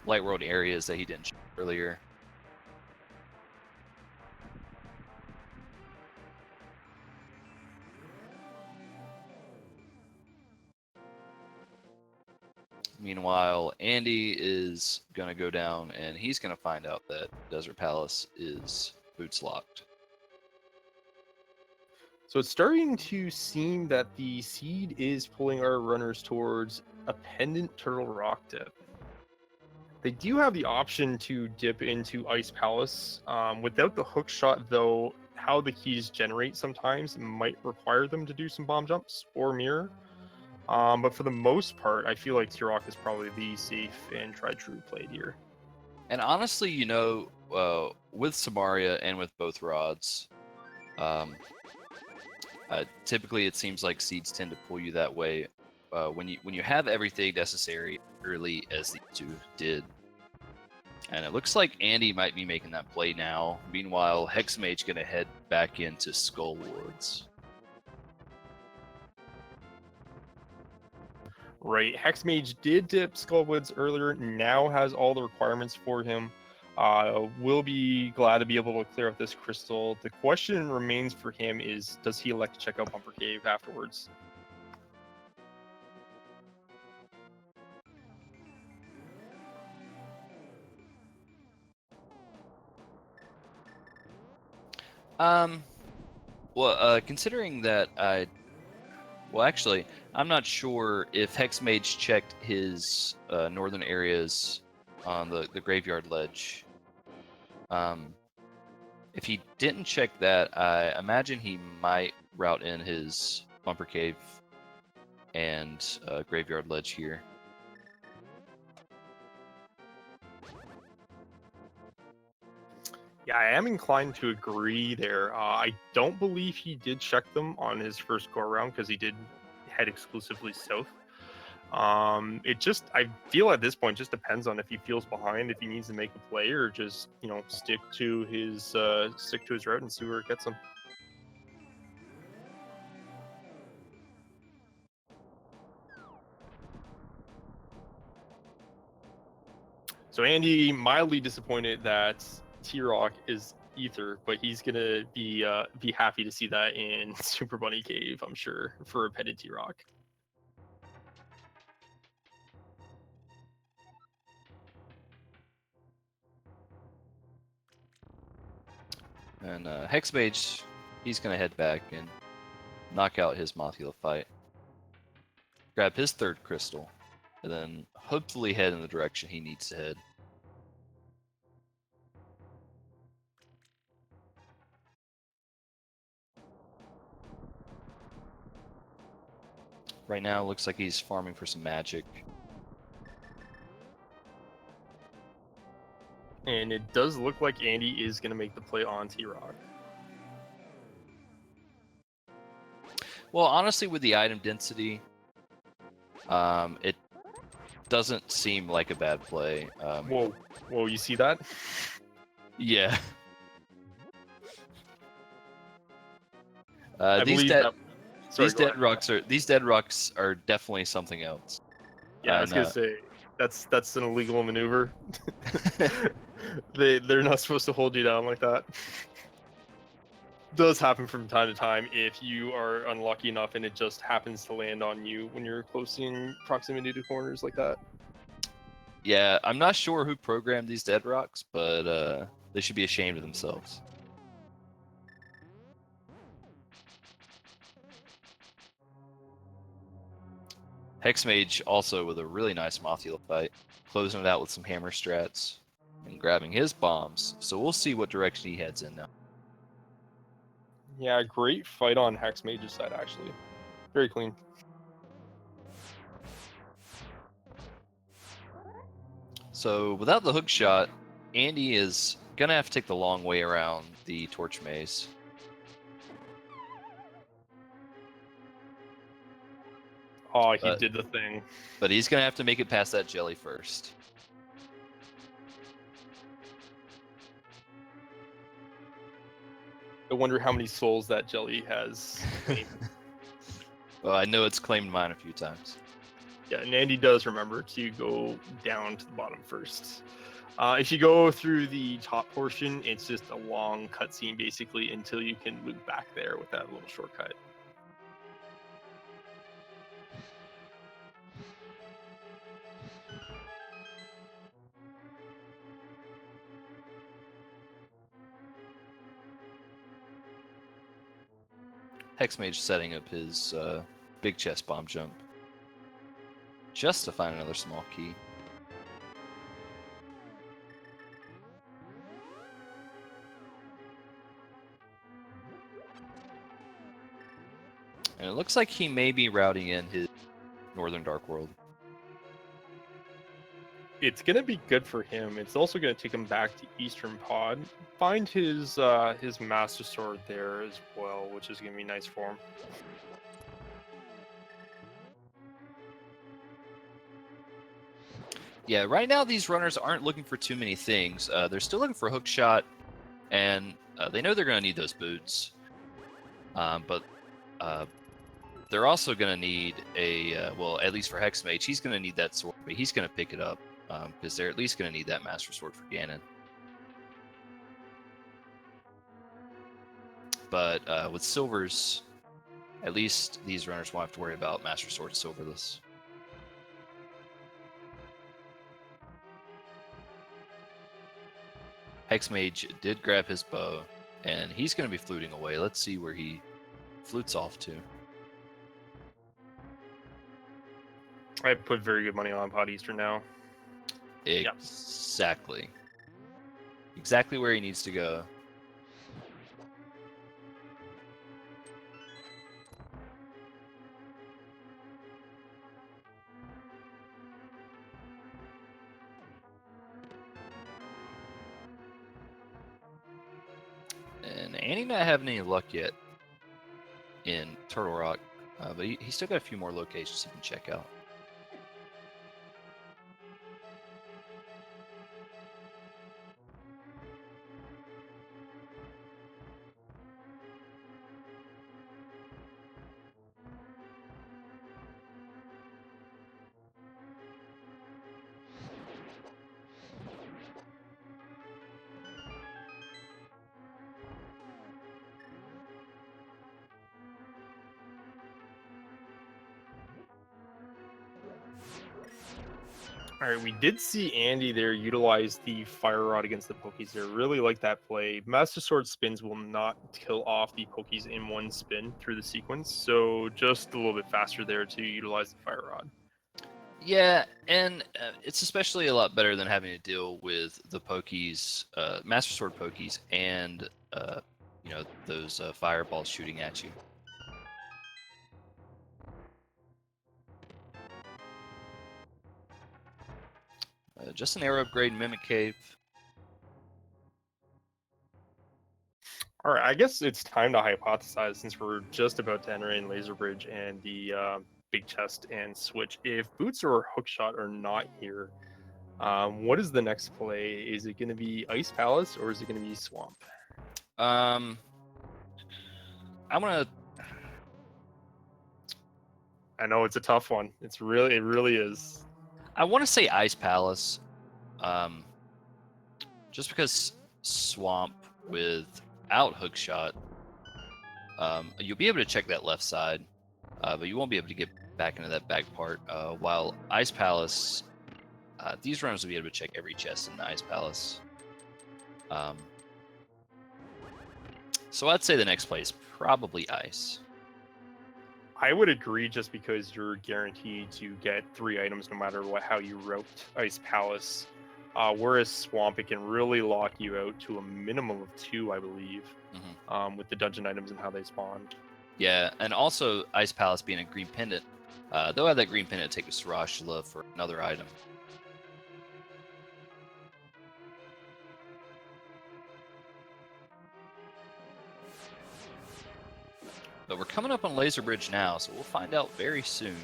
light world areas that he didn't show earlier. Meanwhile, Andy is going to go down and he's going to find out that Desert Palace is boots locked. So it's starting to seem that the seed is pulling our runners towards a pendant turtle rock dip. They do have the option to dip into Ice Palace. Without the hook shot, though, how the keys generate sometimes might require them to do some bomb jumps or mirror. But for the most part, I feel like T-Rock is probably the safe and tried-true play here. And honestly, you know, with Samaria and with both rods, typically it seems like seeds tend to pull you that way when you have everything necessary early as these two did. And it looks like Andy might be making that play now. Meanwhile, Hexmage going to head back into Skull Wards. Right, Hexmage did dip Skullwoods earlier, now has all the requirements for him. Will be glad to be able to clear up this crystal. The question remains for him is, does he elect to check out Bumper Cave afterwards? Well, considering that well, actually, I'm not sure if Hexmage checked his northern areas on the graveyard ledge. If he didn't check that, I imagine he might route in his Bumper Cave and graveyard ledge here. Yeah, I am inclined to agree there. I don't believe he did check them on his first go around because he did head exclusively south. I feel at this point just depends on if he feels behind, if he needs to make a play, or just stick to his route and see where it gets him. So Andy mildly disappointed that T-Rock is Ether, but he's gonna be happy to see that in Super Bunny Cave, I'm sure, for a petted T-Rock. And Hexmage, he's gonna head back and knock out his Mothula fight, grab his third crystal, and then hopefully head in the direction he needs to head. Right now, looks like he's farming for some magic. And it does look like Andy is gonna make the play on T-Rock. Well, honestly, with the item density, it doesn't seem like a bad play. Whoa, you see that? Yeah. I These believe dead that. Sorry, these go dead ahead. rocks are definitely something else. Yeah, I was gonna say that's an illegal maneuver. They're not supposed to hold you down like that. Does happen from time to time if you are unlucky enough and it just happens to land on you when you're close in proximity to corners like that. Yeah, I'm not sure who programmed these dead rocks, but they should be ashamed of themselves. Hexmage also with a really nice Mothula fight, closing it out with some hammer strats and grabbing his bombs. So we'll see what direction he heads in now. Yeah, great fight on Hexmage's side actually. Very clean. So without the hook shot, Andy is gonna have to take the long way around the torch maze. Oh, he did the thing. But he's gonna have to make it past that jelly first. I wonder how many souls that jelly has claimed. Well, I know it's claimed mine a few times. Yeah, and Andy does remember to go down to the bottom first. If you go through the top portion, it's just a long cutscene basically until you can loop back there with that little shortcut. Hexmage setting up his big chest bomb jump just to find another small key. And it looks like he may be routing in his Northern Dark World. It's gonna be good for him. It's also gonna take him back to Eastern Pod, find his Master Sword there as well, which is gonna be nice for him. Yeah, right now these runners aren't looking for too many things. They're still looking for a hook shot, and they know they're going to need those boots. But they're also going to need well, at least for Hexmage, he's going to need that sword, but he's going to pick it up because they're at least going to need that Master Sword for Ganon. But with Silvers, at least these runners won't have to worry about Master Sword Silverless. Hexmage did grab his bow, and he's going to be fluting away. Let's see where he flutes off to. I put very good money on Pod Eastern now. Exactly. Yep. Exactly where he needs to go. And Andy not having any luck yet in Turtle Rock, but he's still got a few more locations he can check out. All right, we did see Andy there utilize the fire rod against the Pokies there. Really like that play. Master Sword spins will not kill off the Pokies in one spin through the sequence, so just a little bit faster there to utilize the fire rod. Yeah, and it's especially a lot better than having to deal with the Pokies, Master Sword Pokies, and those fireballs shooting at you. Just an arrow upgrade, Mimic Cave. All right, I guess it's time to hypothesize since we're just about to enter in Laser Bridge and the big chest and switch. If Boots or Hookshot are not here, what is the next play? Is it going to be Ice Palace or is it going to be Swamp? I'm gonna. I know it's a tough one. It really is. I want to say Ice Palace, just because Swamp without Hookshot, you'll be able to check that left side, but you won't be able to get back into that back part. While Ice Palace, these runners will be able to check every chest in the Ice Palace. So I'd say the next play is probably Ice. I would agree just because you're guaranteed to get 3 items no matter how you route Ice Palace. Whereas Swamp, it can really lock you out to a minimum of 2, I believe, with the dungeon items and how they spawn. Yeah, and also Ice Palace being a green pendant. They'll have that green pendant take us to Rashula for another item. But we're coming up on Laser Bridge now, so we'll find out very soon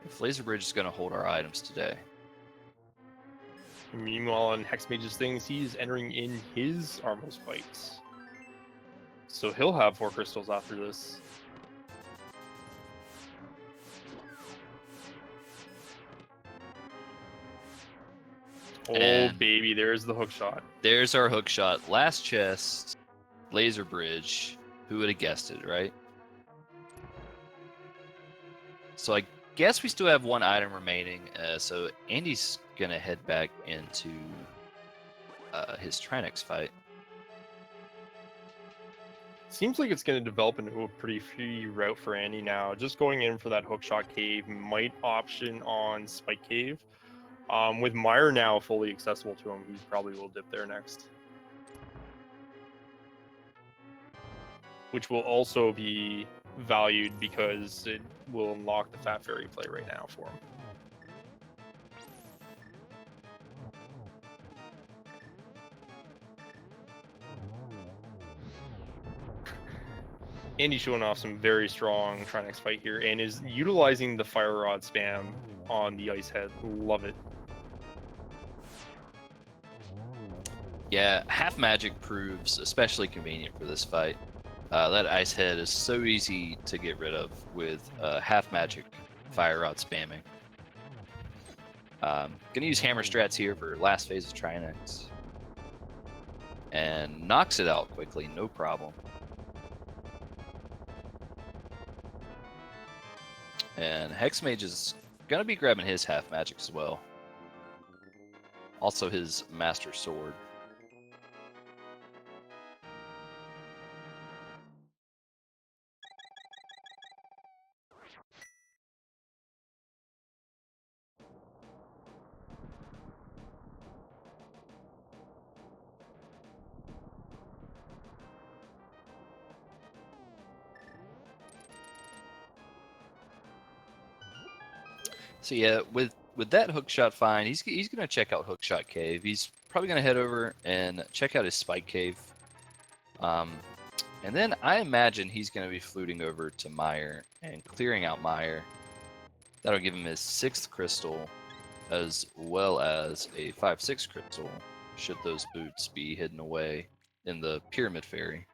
if Laser Bridge is going to hold our items today. Meanwhile, on Hexmage's things, he's entering in his Armos fights. So he'll have 4 crystals after this. And oh, baby, there's the hook shot. There's our hook shot. Last chest, Laser Bridge. Who would have guessed it, right? So I guess we still have 1 item remaining. So Andy's going to head back into his Trinex fight. Seems like it's going to develop into a pretty free route for Andy now. Just going in for that hookshot cave might option on Spike Cave. With Mire now fully accessible to him, he probably will dip there next. Which will also be valued because it will unlock the Fat Fairy play right now for him. Andy's showing off some very strong Trinex fight here and is utilizing the Fire Rod spam on the Ice Head. Love it. Yeah, half magic proves especially convenient for this fight. That Ice Head is so easy to get rid of with half magic fire rod spamming. Gonna use hammer strats here for last phase of Trinex. And knocks it out quickly, no problem. And Hexmage is gonna be grabbing his half magic as well. Also his Master Sword. So yeah, with that hookshot find, he's gonna check out Hookshot Cave. He's probably gonna head over and check out his Spike Cave. And then I imagine he's gonna be fluting over to Mire and clearing out Mire. That'll give him his 6th crystal, as well as a 5/6 crystal, should those boots be hidden away in the Pyramid Fairy.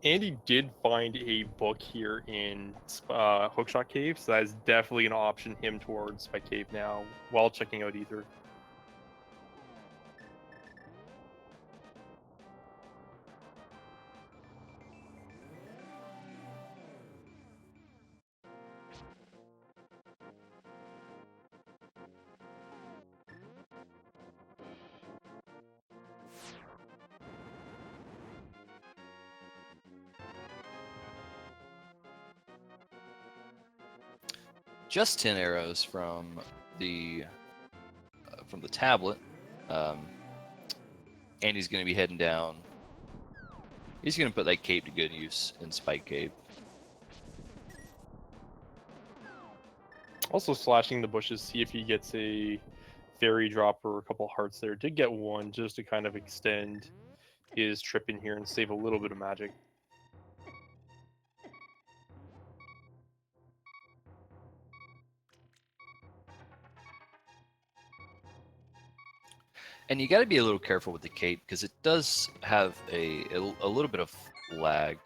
Andy did find a book here in Hookshot Cave, so that is definitely going to option him towards Spike Cave now while checking out Ether. just 10 arrows from the tablet. Andy's going to be heading down. He's going to put that cape to good use in Spike Cape. Also slashing the bushes, see if he gets a fairy drop or a couple hearts there. Did get one just to kind of extend his trip in here and save a little bit of magic. And you got to be a little careful with the cape because it does have a little bit of lag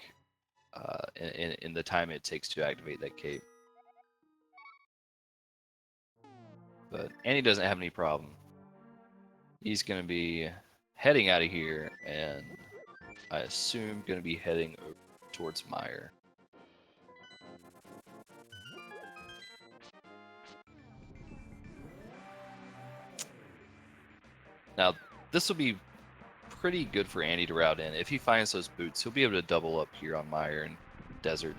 in the time it takes to activate that cape. But Andy doesn't have any problem. He's going to be heading out of here, and I assume going to be heading over towards Meyer. Now, this will be pretty good for Andy to route in. If he finds those boots, he'll be able to double up here on Meyer and Desert.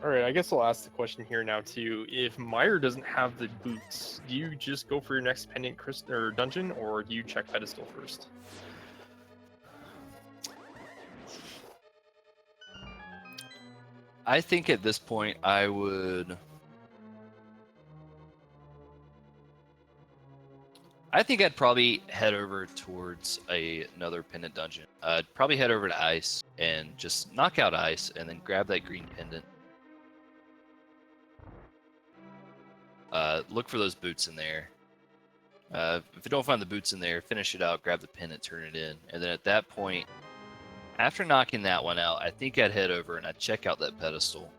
All right, I guess I'll ask the question here now too. If Meyer doesn't have the boots, do you just go for your next pendant or dungeon, or do you check pedestal first? I think at this point I think I'd probably head over towards another pendant dungeon. I'd probably head over to Ice and just knock out Ice and then grab that green pendant. Look for those boots in there. If you don't find the boots in there, finish it out, grab the pendant, turn it in. And then at that point, after knocking that one out, I think I'd head over and I'd check out that pedestal.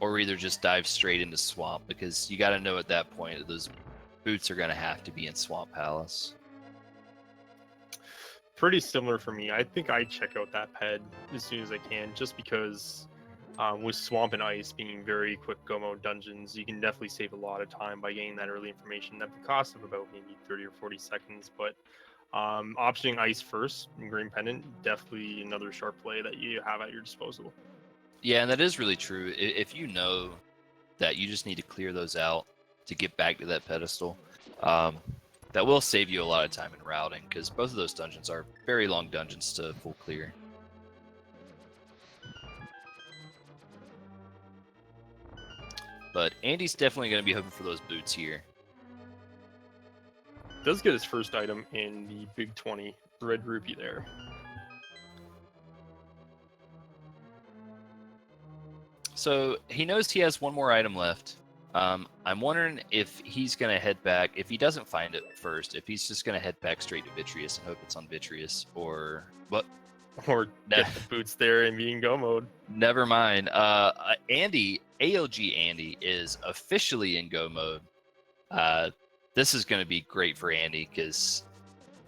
Or either just dive straight into Swamp, because you got to know at that point that those boots are going to have to be in Swamp Palace. Pretty similar for me. I think I check out that ped as soon as I can, just because with Swamp and Ice being very quick go mode dungeons, you can definitely save a lot of time by getting that early information at the cost of about maybe 30 or 40 seconds. But optioning Ice first and Green Pendant, definitely another sharp play that you have at your disposal. Yeah, and that is really true. If you know that you just need to clear those out to get back to that pedestal, that will save you a lot of time in routing, because both of those dungeons are very long dungeons to full clear. But Andy's definitely going to be hoping for those boots here. Does get his first item in the big 20 red rupee there. So he knows he has one more item left. I'm wondering if he's going to head back. If he doesn't find it first, if he's just going to head back straight to Vitreous and hope it's on Vitreous, or what? Or get the boots there and be in go mode. Never mind. Andy, ALG Andy, is officially in go mode. This is going to be great for Andy because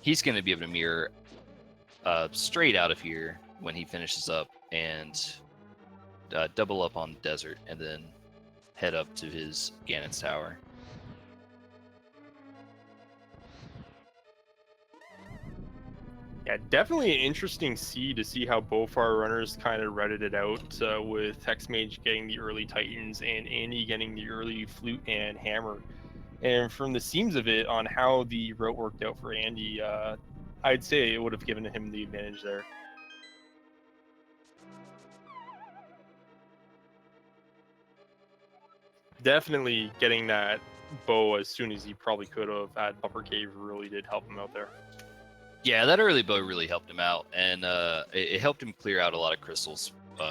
he's going to be able to mirror straight out of here when he finishes up and double up on Desert and then head up to his Ganon's Tower. Yeah, definitely an interesting seed to see how both our runners kind of redded it out with Hexmage getting the early Titans and Andy getting the early Flute and Hammer. And from the seams of it on how the route worked out for Andy, I'd say it would have given him the advantage there. Definitely getting that bow as soon as he probably could have at Upper Cave really did help him out there. Yeah, that early bow really helped him out, and it helped him clear out a lot of crystals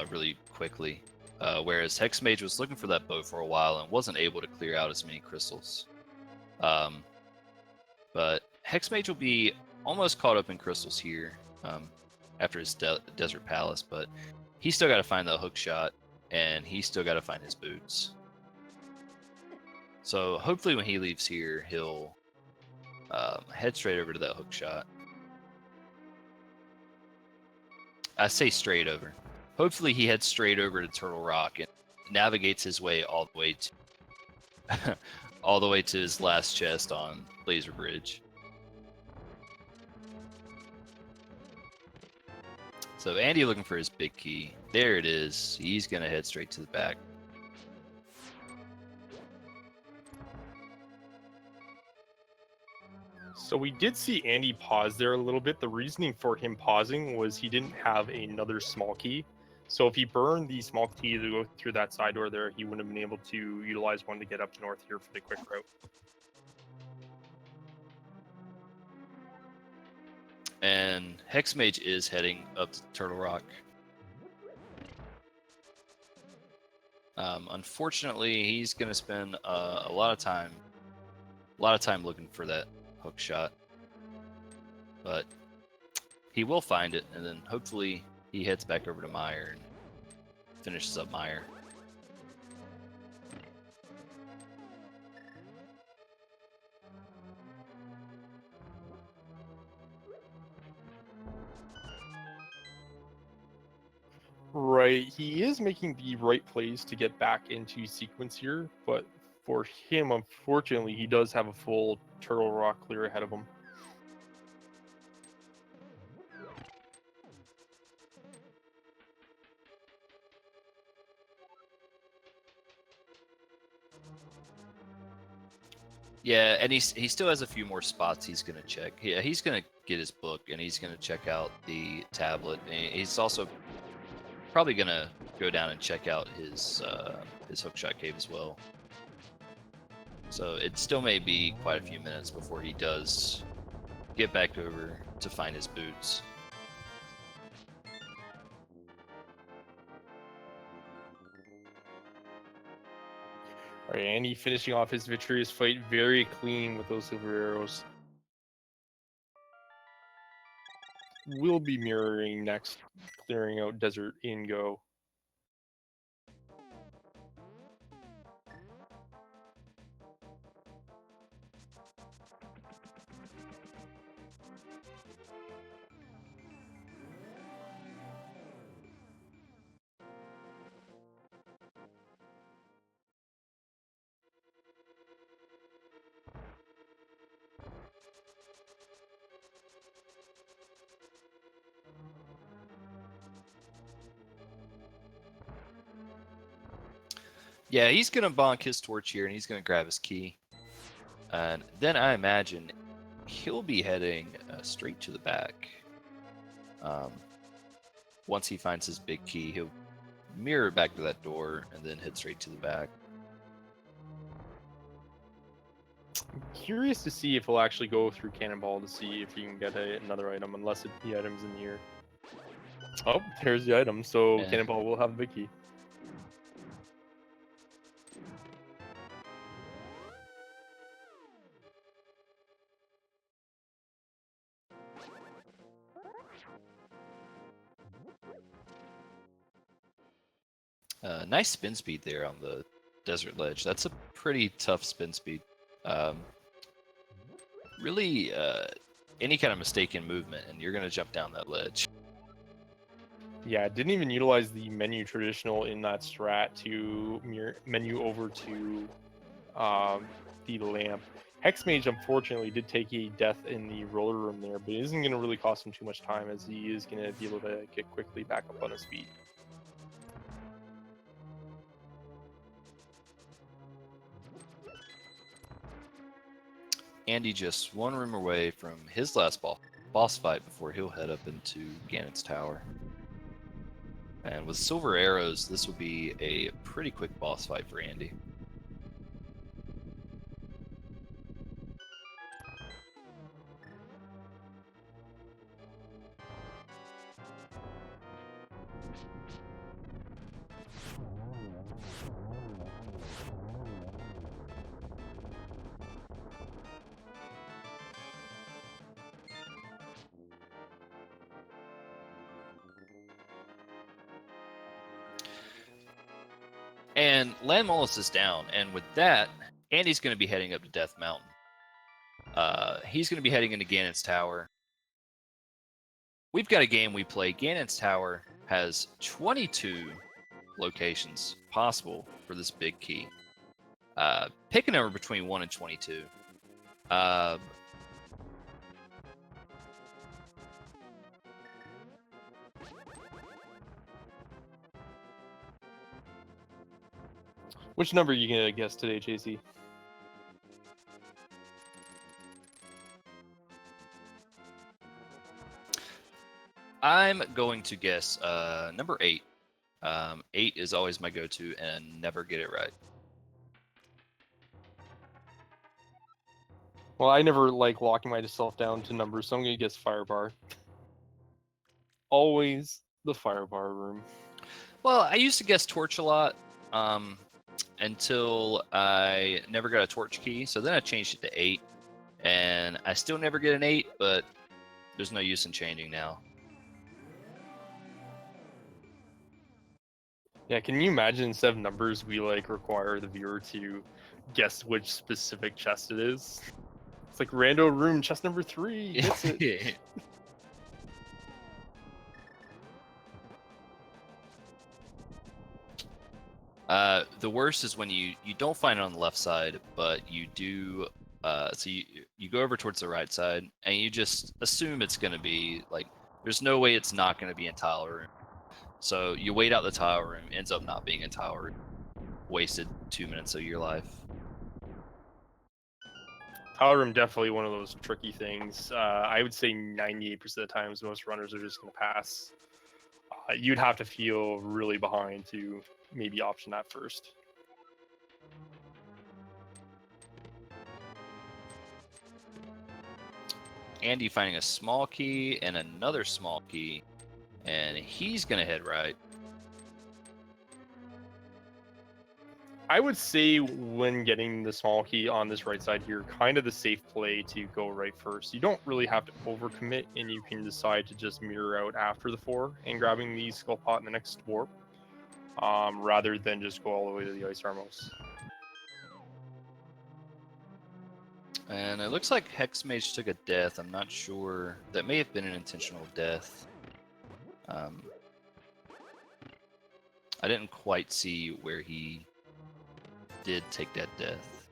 really quickly. Whereas Hexmage was looking for that bow for a while and wasn't able to clear out as many crystals. But Hexmage will be almost caught up in crystals here. after his desert palace, but he's still got to find the hook shot, and he's still got to find his boots. So hopefully when he leaves here, he'll head straight over to that hook shot. I say straight over. Hopefully he heads straight over to Turtle Rock and navigates his way all the way to all the way to his last chest on Laser Bridge. So Andy looking for his big key. There it is. He's gonna head straight to the back. So we did see Andy pause there a little bit. The reasoning for him pausing was he didn't have another small key. So if he burned the small key to go through that side door there, he wouldn't have been able to utilize one to get up north here for the quick route. And Hexmage is heading up to Turtle Rock. Unfortunately, he's going to spend a lot of time looking for that hook shot. But he will find it, and then hopefully he heads back over to Meyer and finishes up Meyer. Right, he is making the right plays to get back into sequence here, but for him, unfortunately, he does have a full Turtle Rock clear ahead of him. Yeah, and he still has a few more spots he's going to check. Yeah, he's going to get his book, and he's going to check out the tablet. And he's also probably going to go down and check out his hookshot cave as well. So it still may be quite a few minutes before he does get back over to find his boots. All right, Andy finishing off his victorious fight very clean with those silver arrows. We'll be mirroring next, clearing out Desert in Go. Yeah, he's going to bonk his torch here, and he's going to grab his key. And then I imagine he'll be heading straight to the back. Once he finds his big key, he'll mirror back to that door and then head straight to the back. I'm curious to see if he'll actually go through Cannonball to see if he can get another item, unless the item's in here. Oh, there's the item, so Yeah. Cannonball will have a big key. Nice spin speed there on the desert ledge. That's a pretty tough spin speed. Really, any kind of mistake in movement, and you're going to jump down that ledge. Yeah, didn't even utilize the menu traditional in that strat to menu over to the lamp. Hexmage unfortunately did take a death in the roller room there, but it isn't going to really cost him too much time, as he is going to be able to get quickly back up on his feet. Andy just one room away from his last boss fight before he'll head up into Ganon's tower. And with silver arrows, this will be a pretty quick boss fight for Andy. And Landmolus is down, and with that, Andy's going to be heading up to Death Mountain. He's going to be heading into Ganon's Tower. We've got a game we play. Ganon's Tower has 22 locations possible for this big key. Pick a number between 1 and 22. Which number are you gonna guess today, JC? I'm going to guess number 8. 8 is always my go-to and never get it right. Well, I never like locking myself down to numbers, so I'm gonna guess Firebar. Always the Firebar room. Well, I used to guess Torch a lot until I never got a Torch key. So then I changed it to 8, and I still never get an 8, but there's no use in changing now. Yeah, can you imagine instead of numbers, we like require the viewer to guess which specific chest it is? It's like rando room chest number 3. That's it. The worst is when you don't find it on the left side, but you do. So you go over towards the right side, and you just assume it's going to be like. There's no way it's not going to be in tile room. So you wait out the tile room, ends up not being in tile room. Wasted 2 minutes of your life. Tile room definitely one of those tricky things. I would say 98% of the times most runners are just going to pass. You'd have to feel really behind to maybe option that first. Andy finding a small key and another small key, and he's going to head right. I would say when getting the small key on this right side here, kind of the safe play to go right first. You don't really have to overcommit, and you can decide to just mirror out after the 4 and grabbing the skull pot in the next warp, rather than just go all the way to the Ice Armos. And it looks like Hexmage took a death. I'm not sure. That may have been an intentional death. I didn't quite see where he did take that death.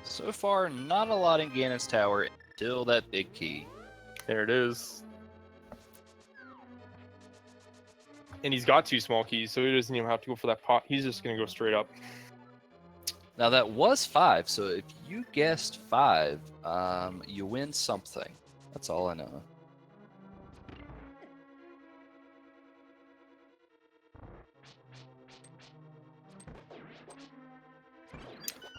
So far, not a lot in Ganon's Tower until that big key. There it is. And he's got 2 small keys, so he doesn't even have to go for that pot. He's just going to go straight up. Now that was 5, so if you guessed 5, you win something. That's all I know.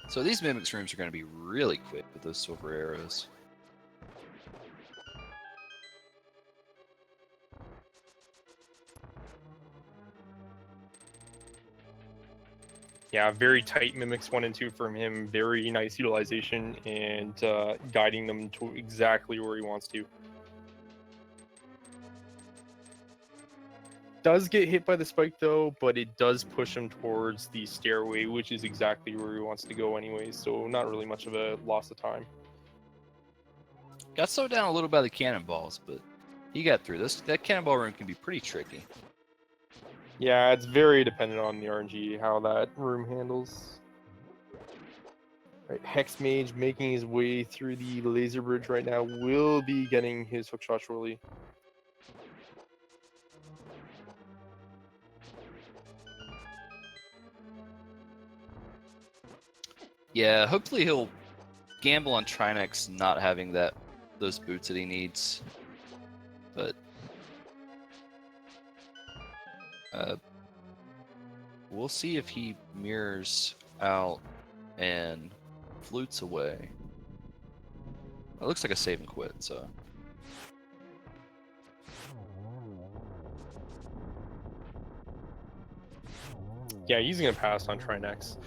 So these Mimics rooms are going to be really quick with those silver arrows. Yeah, very tight Mimics 1 and 2 from him. Very nice utilization and guiding them to exactly where he wants to. Does get hit by the spike though, but it does push him towards the stairway, which is exactly where he wants to go anyways, so not really much of a loss of time. Got slowed down a little by the cannonballs, but he got through this. That cannonball room can be pretty tricky. Yeah, it's very dependent on the RNG, how that room handles. Right, Hexmage making his way through the laser bridge right now will be getting his hookshot shortly. Yeah, hopefully he'll gamble on Trinex not having those boots that he needs. But we'll see if he mirrors out and flutes away. It looks like a save and quit, so. Yeah, he's going to pass on Trinex.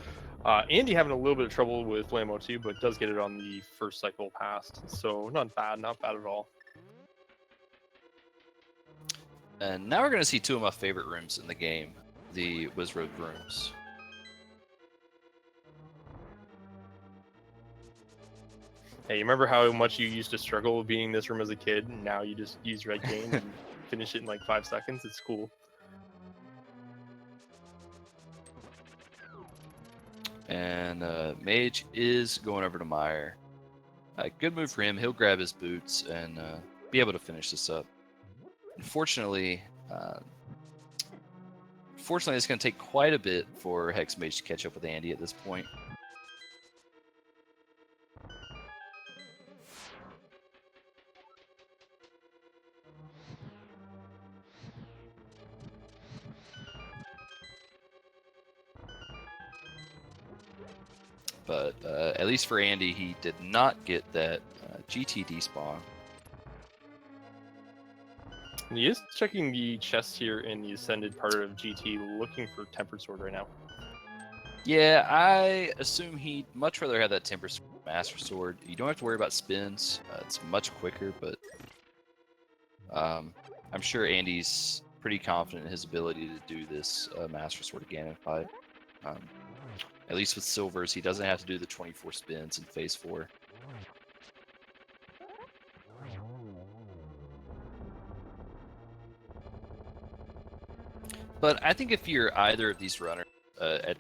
Andy having a little bit of trouble with Flammo too, but does get it on the first cycle passed. So not bad at all. And now we're going to see two of my favorite rooms in the game, the Wizroad rooms. Hey, you remember how much you used to struggle with being in this room as a kid, and now you just use red cane and finish it in like 5 seconds? It's cool. And Mage is going over to Meyer. Good move for him. He'll grab his boots and be able to finish this up. Unfortunately, it's going to take quite a bit for Hexmage to catch up with Andy at this point. But at least for Andy, he did not get that GTD spawn. And he is checking the chest here in the ascended part of GT, looking for Tempered Sword right now. Yeah, I assume he'd much rather have that Temper Master Sword. You don't have to worry about spins. It's much quicker, but I'm sure Andy's pretty confident in his ability to do this Master Sword again in fight. At least with Silvers, he doesn't have to do the 24 spins in Phase 4. But I think if you're either of these runners, at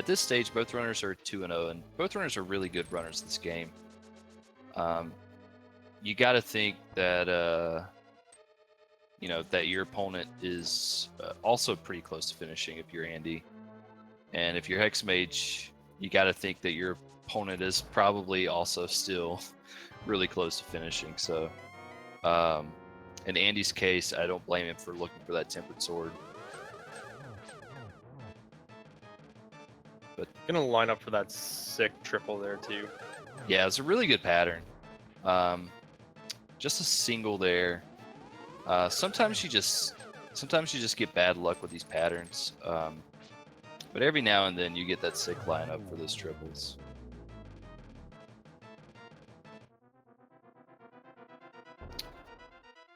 this stage, both runners are 2-0, and both runners are really good runners this game. You got to think that that your opponent is also pretty close to finishing if you're Andy, and if you're Hexmage, you got to think that your opponent is probably also still really close to finishing. So, in Andy's case, I don't blame him for looking for that Tempered Sword. But Gonna line up for that sick triple there too. Yeah, it's a really good pattern. Just a single there. Sometimes you just get bad luck with these patterns. But every now and then you get that sick lineup for those triples.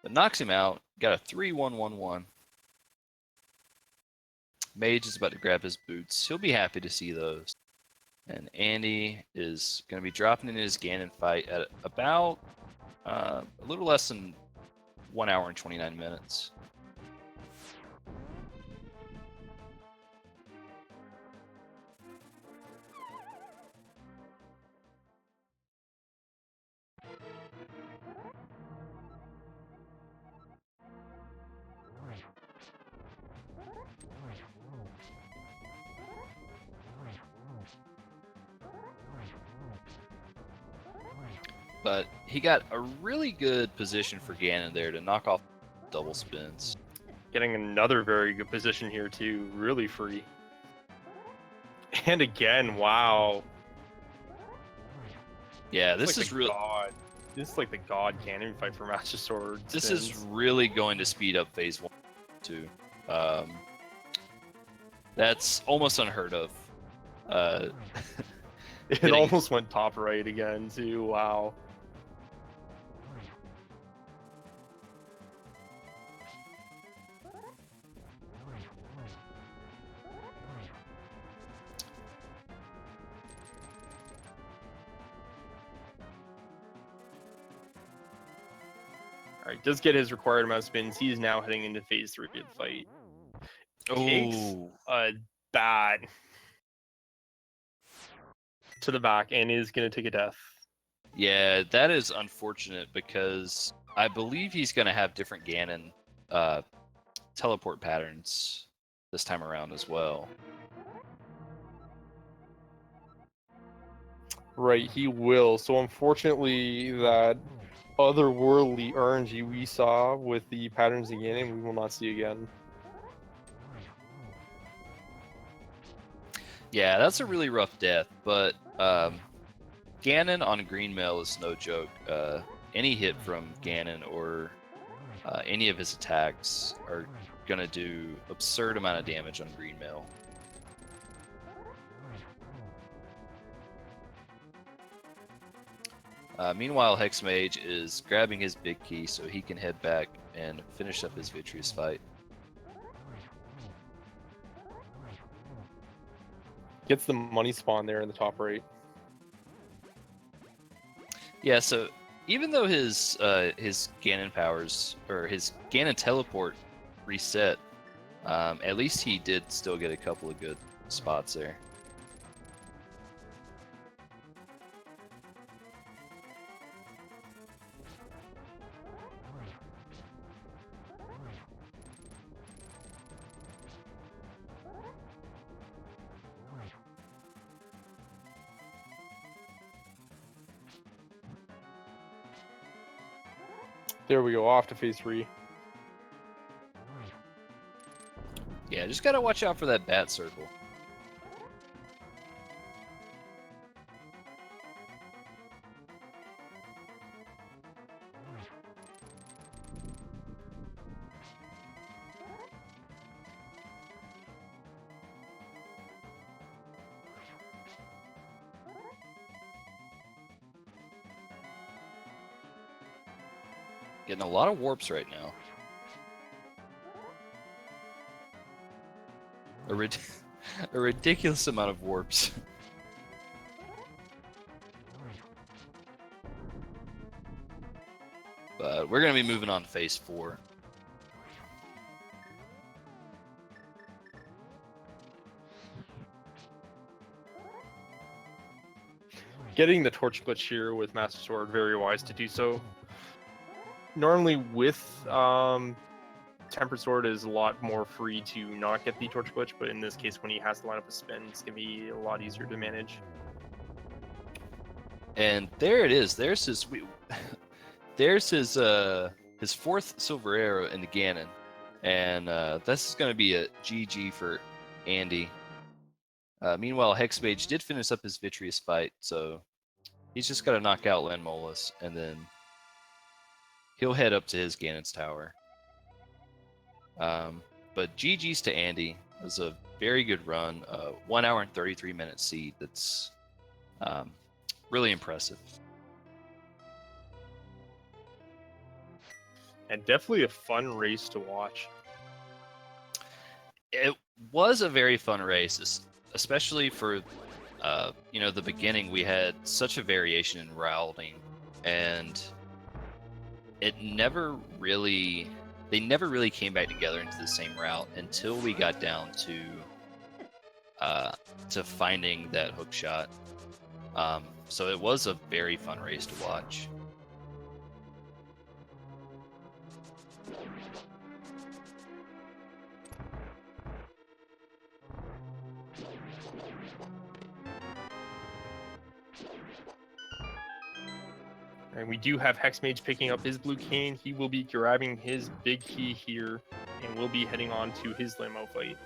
But knocks him out. Got a 3-1-1-1. Mage is about to grab his boots. He'll be happy to see those. And Andy is going to be dropping in his Ganon fight at about a little less than 1 hour and 29 minutes. But he got a really good position for Ganon there to knock off double spins. Getting another very good position here too, really free. And again, wow. Yeah, this is real. This is like the god Ganon fight for Master Sword. This is really going to speed up Phase 1 too. That's almost unheard of. It almost went top right again too. Wow. Alright, does get his required amount of spins. He's now heading into Phase 3 of the fight. Takes a bat to the back and is going to take a death. Yeah, that is unfortunate because I believe he's going to have different Ganon teleport patterns this time around as well. Right, he will. So unfortunately, that otherworldly RNG we saw with the patterns again, we will not see again. Yeah, that's a really rough death, but Ganon on Green Mail is no joke. Any hit from Ganon or any of his attacks are going to do absurd amount of damage on Green Mail. Meanwhile, Hexmage is grabbing his big key so he can head back and finish up his Vitreous fight. Gets the money spawn there in the top right. Yeah, so even though his Ganon powers, or his Ganon teleport reset, at least he did still get a couple of good spots there. There we go, off to phase 3. Yeah, just gotta watch out for that bat circle. Getting a lot of warps right now. A ridiculous amount of warps. But we're going to be moving on to phase 4. Getting the torch glitch here with Master Sword, very wise to do so. Normally with Tempered Sword is a lot more free to not get the torch glitch, but in this case when he has to line up a spin, it's going to be a lot easier to manage. And there it is. There's his there's his fourth silver arrow in the Ganon. And this is going to be a GG for Andy. Meanwhile, Hexmage did finish up his Vitreous fight, so he's just got to knock out Lanmolas, and then he'll head up to his Ganon's tower. But GG's to Andy. It was a very good run. 1 hour and 33-minute seed. That's really impressive. And definitely a fun race to watch. It was a very fun race, especially for the beginning. We had such a variation in routing, and they never really came back together into the same route until we got down to finding that hook shot. So it was a very fun race to watch. And we do have Hexmage picking up his blue cane. He will be grabbing his big key here and will be heading on to his limo fight.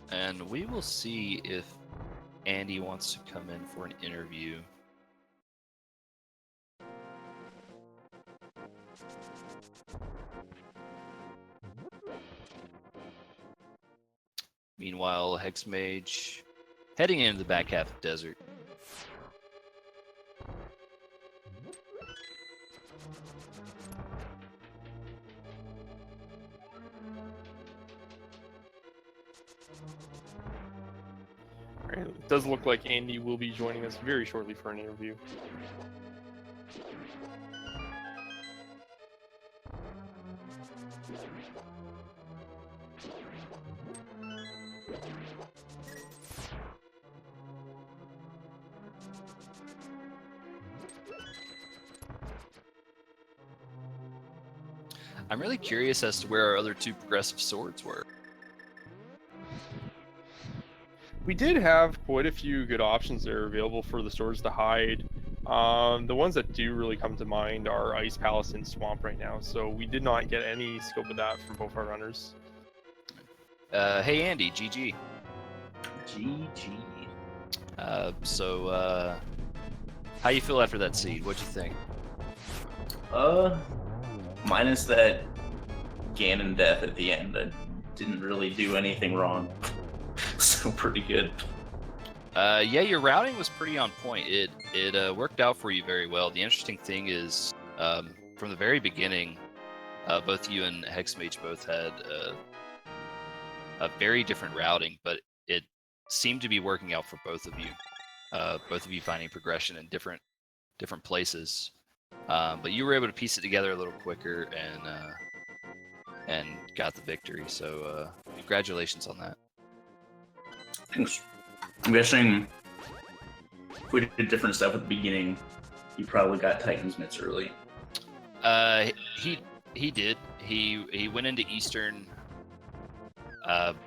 And we will see if Andy wants to come in for an interview. Meanwhile, Hexmage heading into the back half of Desert. It does look like Andy will be joining us very shortly for an interview. I'm really curious as to where our other two progressive swords were. We did have quite a few good options there available for the swords to hide. The ones that do really come to mind are Ice Palace and Swamp right now, so we did not get any scope of that from both our runners. Hey Andy, GG. GG. So how you feel after that seed? What'd you think? Minus that Ganon death at the end, I didn't really do anything wrong. So pretty good. Yeah, your routing was pretty on point. It worked out for you very well. The interesting thing is, from the very beginning, both you and Hexmage both had a very different routing, but it seemed to be working out for both of you. Both of you finding progression in different places, but you were able to piece it together a little quicker and got the victory. So congratulations on that. Thanks. I'm guessing if we did different stuff at the beginning, you probably got Titan's mitts early. He did. He went into Eastern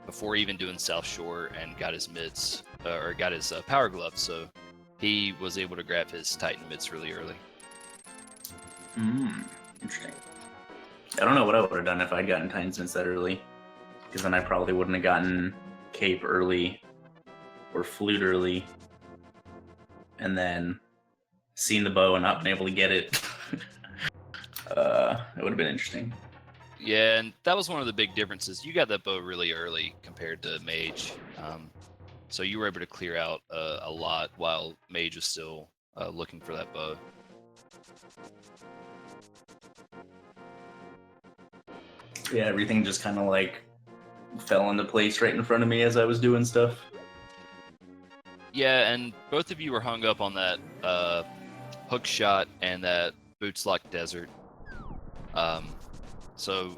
before even doing South Shore and got his mitts or got his power gloves. So he was able to grab his Titan mitts really early. Interesting. I don't know what I would have done if I'd gotten Titan's mitts that early, because then I probably wouldn't have gotten Cape early or Flute early, and then seen the bow and not been able to get it. It would have been interesting. Yeah, and that was one of the big differences. You got that bow really early compared to Mage, so you were able to clear out a lot while Mage was still looking for that bow. Yeah, everything just kind of like fell into place right in front of me as I was doing stuff. Yeah, and both of you were hung up on that hook shot and that Boots Lock Desert. So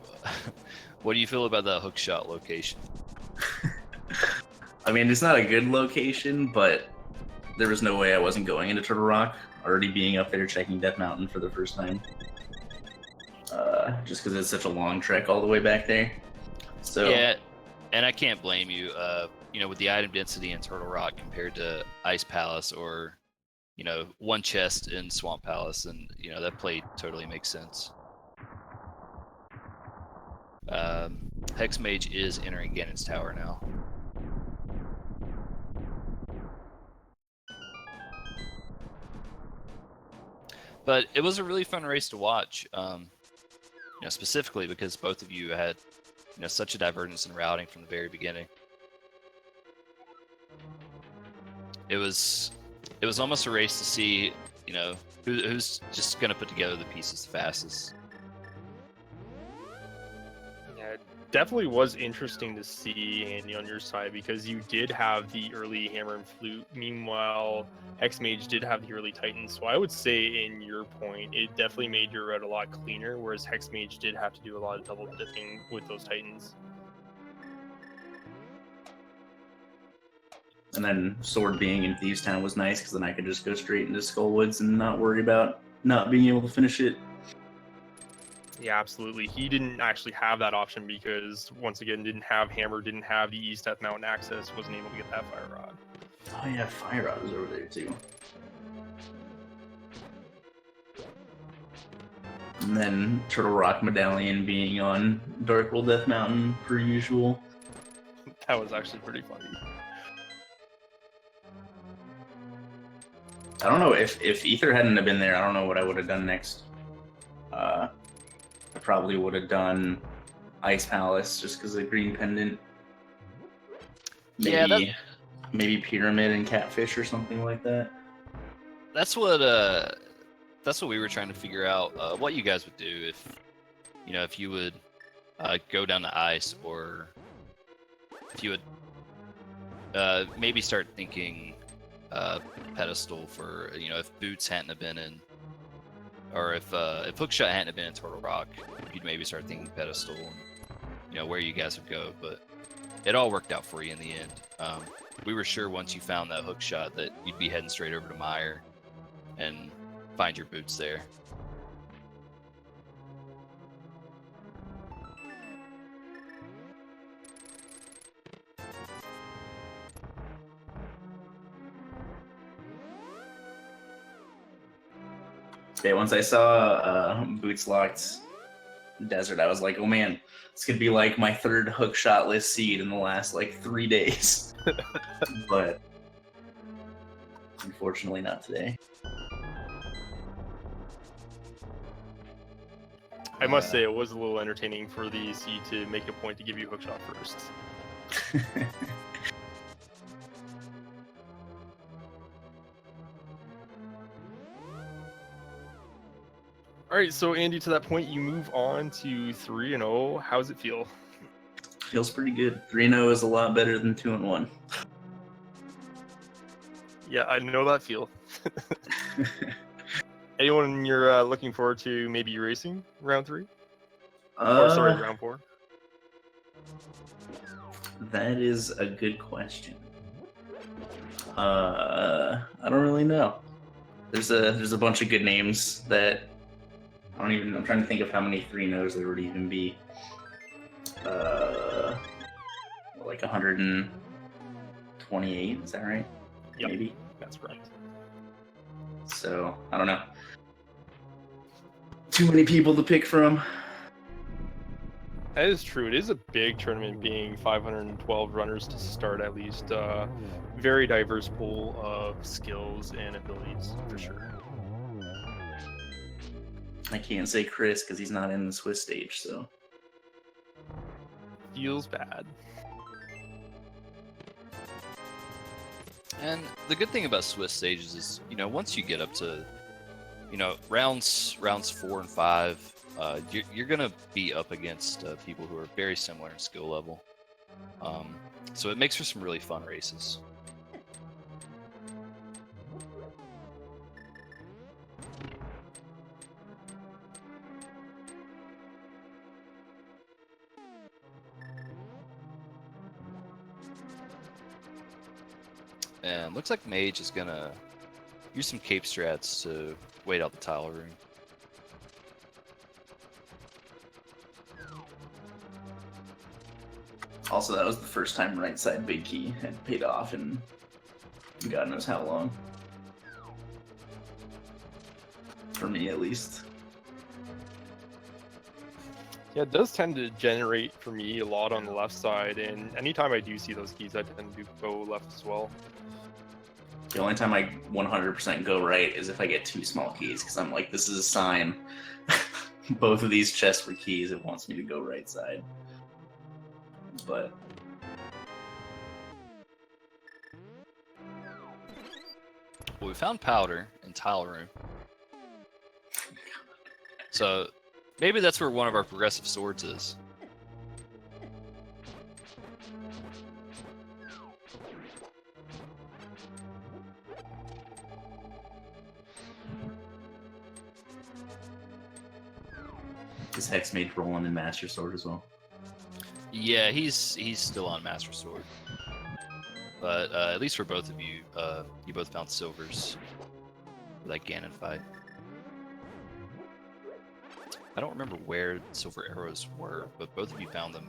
what do you feel about that hook shot location? I mean, it's not a good location, but there was no way I wasn't going into Turtle Rock, already being up there checking Death Mountain for the first time. Just because it's such a long trek all the way back there. So yeah, and I can't blame you. With the item density in Turtle Rock compared to Ice Palace or, one chest in Swamp Palace, and that play totally makes sense. Hexmage is entering Ganon's Tower now. But it was a really fun race to watch, specifically because both of you had such a divergence in routing from the very beginning. It was almost a race to see, who's just going to put together the pieces the fastest. Yeah, it definitely was interesting to see Andy on your side, because you did have the early Hammer and Flute. Meanwhile, Hexmage did have the early Titan. So I would say, in your point, it definitely made your route a lot cleaner, whereas Hexmage did have to do a lot of double dipping with those Titans. And then Sword being in Thieves Town was nice, because then I could just go straight into Skullwoods and not worry about not being able to finish it. Yeah, absolutely. He didn't actually have that option because, once again, didn't have Hammer, didn't have the East Death Mountain access, wasn't able to get that Fire Rod. Oh yeah, Fire Rod was over there too. And then Turtle Rock Medallion being on Darkwold Death Mountain per usual. That was actually pretty funny. I don't know if Ether hadn't have been there, I don't know what I would have done next. I probably would have done Ice Palace just because of the green pendant. Maybe, maybe Pyramid and Catfish or something like that. That's what we were trying to figure out. What you guys would do if you would go down to Ice, or if you would maybe start thinking pedestal for if Boots hadn't have been in, or if Hookshot hadn't have been in Turtle Rock, you'd maybe start thinking pedestal and where you guys would go. But it all worked out for you in the end. We were sure once you found that Hookshot that you'd be heading straight over to Mire and find your Boots there. Yeah, once I saw Boots locked desert, I was like, oh man, this could be like my third hookshot list seed in the last like 3 days. But unfortunately not today. I must say it was a little entertaining for the C to make a point to give you hookshot first. All right, so Andy, to that point, you move on to 3-0. How's it feel? Feels pretty good. 3-0 is a lot better than 2-1. Yeah, I know that feel. Anyone you're looking forward to maybe racing round 3? Or sorry, round 4? That is a good question. I don't really know. There's a bunch of good names that I'm trying to think of how many 3-0s there would even be. Like 128, is that right? Yep, maybe. that's correct. So I don't know. Too many people to pick from. That is true. It is a big tournament, being 512 runners to start at least. Very diverse pool of skills and abilities, for sure. I can't say Chris because he's not in the Swiss stage, so. Feels bad. And the good thing about Swiss stages is, once you get up to, rounds 4 and 5, you're gonna be up against people who are very similar in skill level. So it makes for some really fun races. And looks like Mage is gonna use some cape strats to wait out the tile room. Also, that was the first time right side big key had paid off in God knows how long. For me, at least. Yeah, it does tend to generate for me a lot on the left side, and anytime I do see those keys, I tend to go left as well. The only time I 100% go right is if I get 2 small keys, because I'm like, this is a sign. Both of these chests for keys, it wants me to go right side. But well, we found powder in tile room. So maybe that's where one of our progressive swords is. is Hexmage rolling in Master Sword as well? Yeah, he's still on Master Sword. But at least for both of you, you both found silvers for that Ganon fight. I don't remember where silver arrows were, but both of you found them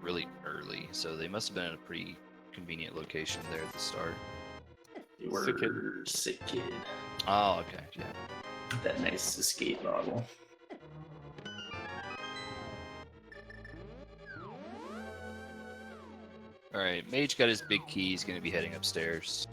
really early, so they must have been in a pretty convenient location there at the start. They were Sick Kid. Oh, okay, yeah. That nice escape model. Alright, Mage got his big key, he's going to be heading upstairs.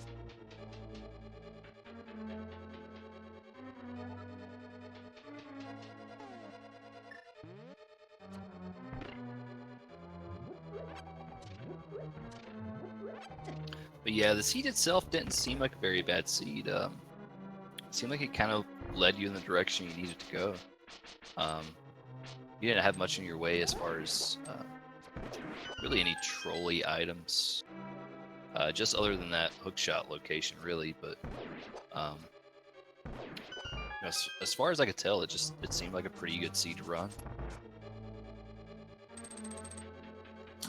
But yeah, the seed itself didn't seem like a very bad seed. It seemed like it kind of led you in the direction you needed to go. You didn't have much in your way as far as really any trolley items. Just other than that hookshot location, really. But as far as I could tell, it seemed like a pretty good seed to run.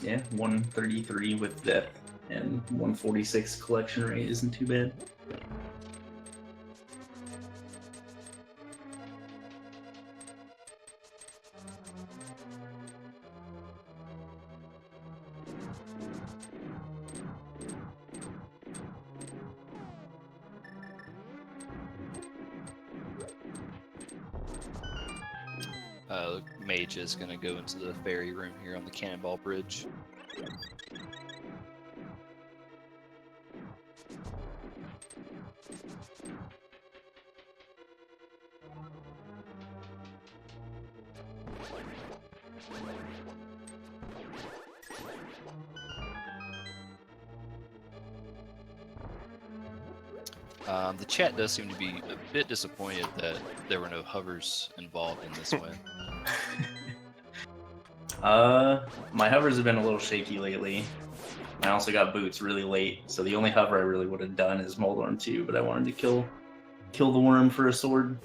Yeah, 133 with depth and 146 collection rate isn't too bad. Mage is going to go into the ferry room here on the Cannonball Bridge. The chat does seem to be a bit disappointed that there were no hovers involved in this win. My hovers have been a little shaky lately. I also got boots really late, so the only hover I really would have done is Moldorm 2, but I wanted to kill the worm for a sword.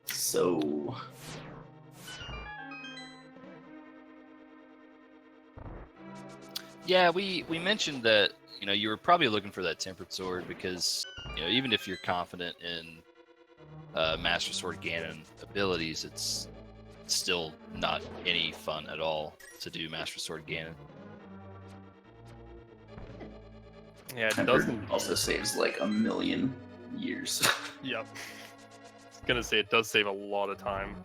So Yeah, we mentioned that, you know, you were probably looking for that tempered sword because, you know, even if you're confident in Master Sword Ganon abilities, it's still not any fun at all to do Master Sword Ganon. Yeah, it tempered doesn't. also saves like 1,000,000 years. Yep. I was gonna say it does save a lot of time.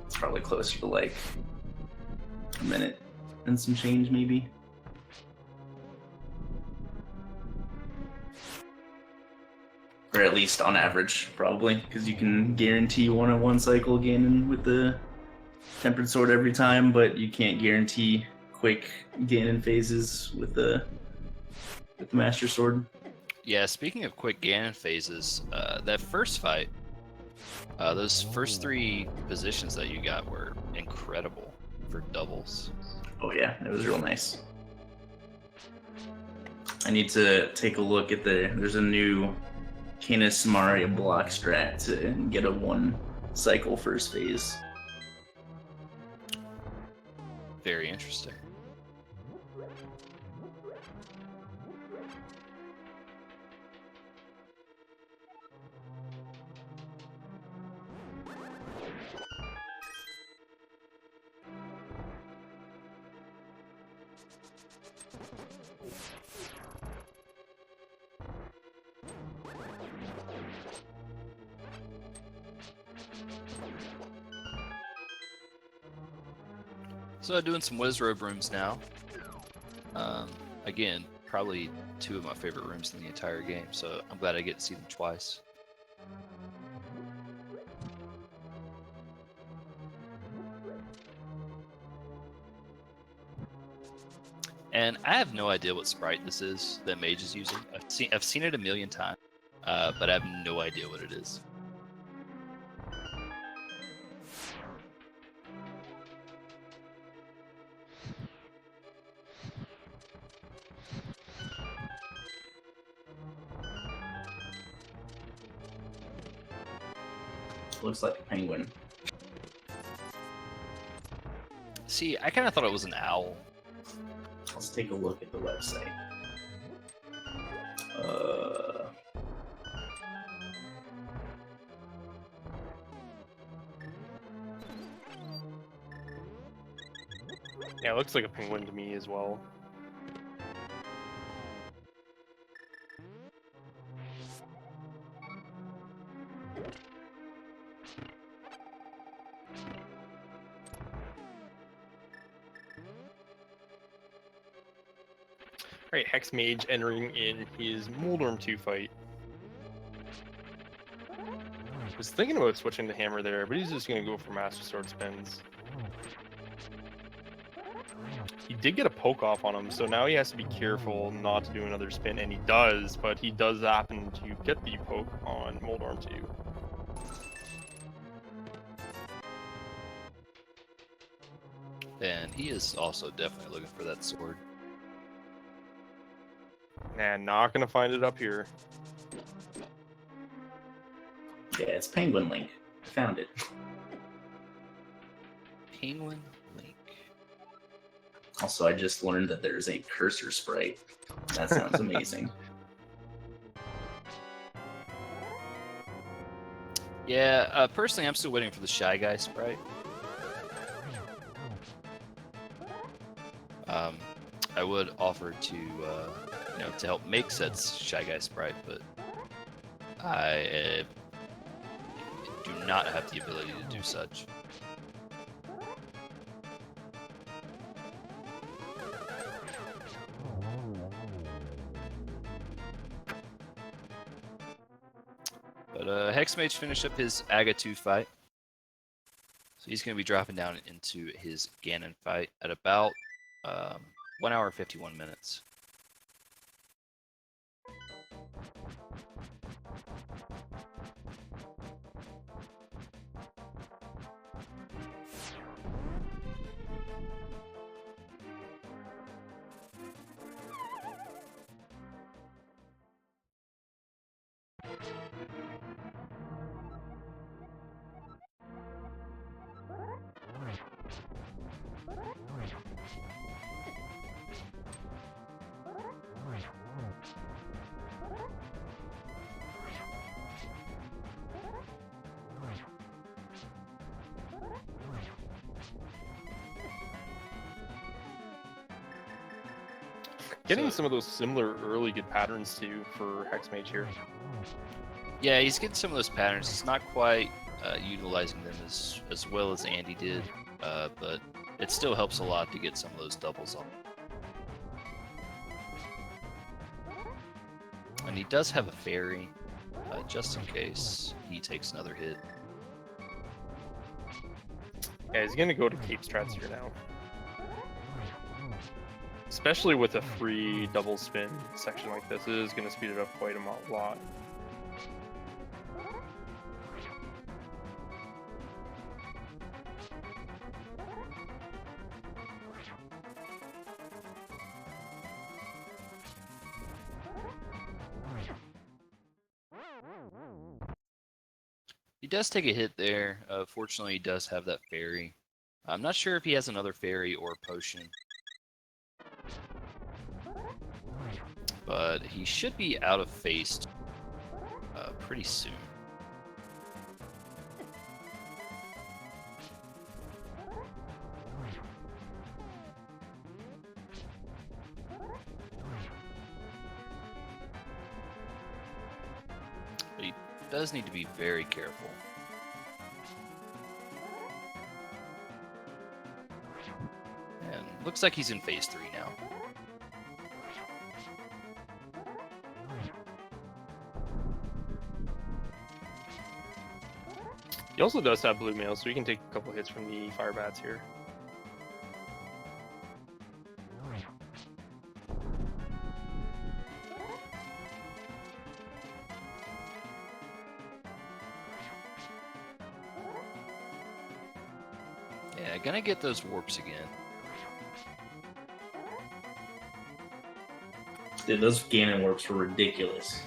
It's probably closer to like a minute and some change, maybe. Or at least on average, probably, because you can guarantee 1-on-1 cycle Ganon with the tempered sword every time, but you can't guarantee quick Ganon phases with the Master Sword. Yeah, speaking of quick Ganon phases, that first fight, those first 3 positions that you got were incredible for doubles. Oh yeah, it was real nice. I need to take a look at there's a new Canis Maria block strat to get a 1 cycle first phase. Very interesting. So doing some Wizrobe rooms now. Again, probably 2 of my favorite rooms in the entire game, so I'm glad I get to see them twice. And I have no idea what sprite this is that Mage is using. I've seen it a million times, but I have no idea what it is. Looks like a penguin. See, I kind of thought it was an owl. Let's take a look at the website. Yeah, it looks like a penguin to me as well. Alright, Hexmage entering in his Moldorm 2 fight. Was thinking about switching to Hammer there, but he's just gonna go for Master Sword spins. He did get a poke off on him, so now he has to be careful not to do another spin, and he does, but he does happen to get the poke on Moldorm 2. And he is also definitely looking for that sword. And not gonna find it up here. Yeah, it's Penguin Link. I found it. Penguin Link. Also, I just learned that there's a cursor sprite. That sounds amazing. Yeah, personally, I'm still waiting for the Shy Guy sprite. I would offer to, to help make said Shy Guy sprite, but I do not have the ability to do such. But Hexmage finished up his Aga 2 fight. So he's going to be dropping down into his Ganon fight at about 1 hour 51 minutes. Getting some of those similar early good patterns too for Hexmage here. Yeah, he's getting some of those patterns. He's not quite utilizing them as well as Andy did, but it still helps a lot to get some of those doubles up. And he does have a fairy, just in case he takes another hit. Yeah, he's gonna go to Cape Strats here now. Especially with a free double spin section like this, it is gonna speed it up quite a lot. He does take a hit there. Fortunately, he does have that fairy. I'm not sure if he has another fairy or potion. But he should be out of face pretty soon. But he does need to be very careful. And looks like he's in phase 3 now. He also does have blue mail, so he can take a couple hits from the fire bats here. Yeah, gonna get those warps again. Dude, those Ganon warps were ridiculous.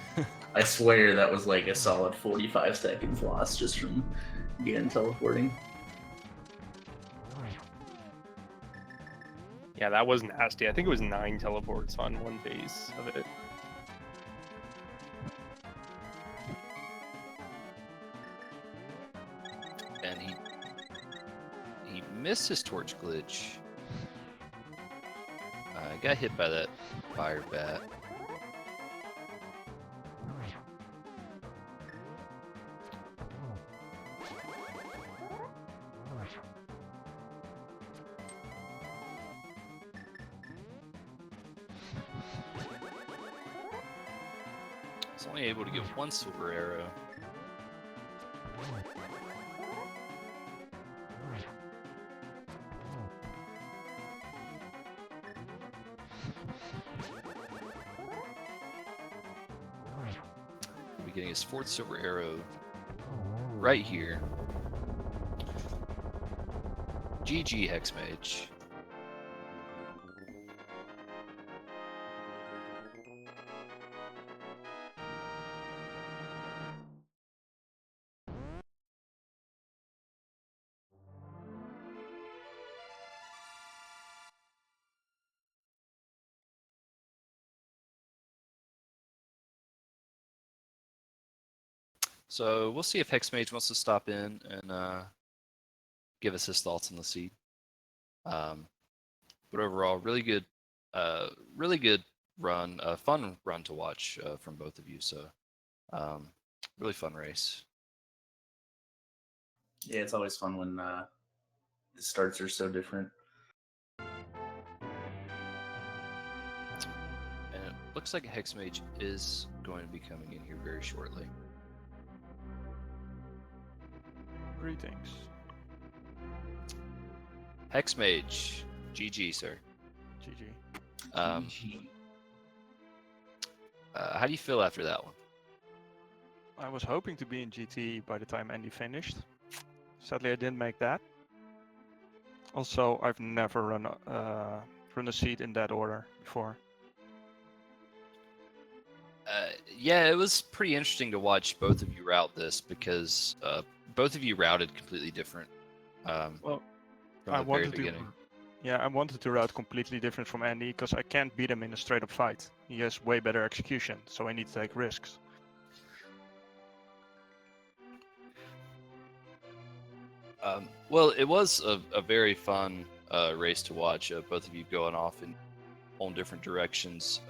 I swear that was like a solid 45 seconds lost just from Ganon teleporting. Yeah, that was nasty. I think it was 9 teleports on one phase of it. And he missed his torch glitch. Got hit by that fire bat. He's only able to get 1 silver arrow. He'll be getting his 4th silver arrow right here. GG, Hexmage. So we'll see if Hexmage wants to stop in and give us his thoughts on the seed. But overall, really good run, fun run to watch from both of you. So really fun race. Yeah, it's always fun when the starts are so different. And it looks like a Hexmage is going to be coming in here very shortly. Greetings. Hexmage, GG, sir. GG. How do you feel after that one? I was hoping to be in GT by the time Andy finished. Sadly, I didn't make that. Also, I've never run a seed in that order before. Yeah, it was pretty interesting to watch both of you route this because both of you routed completely different. Well, from I the very wanted beginning. I wanted to route completely different from Andy because I can't beat him in a straight up fight. He has way better execution, so I need to take risks. Well, it was a very fun race to watch. Both of you going off in all different directions.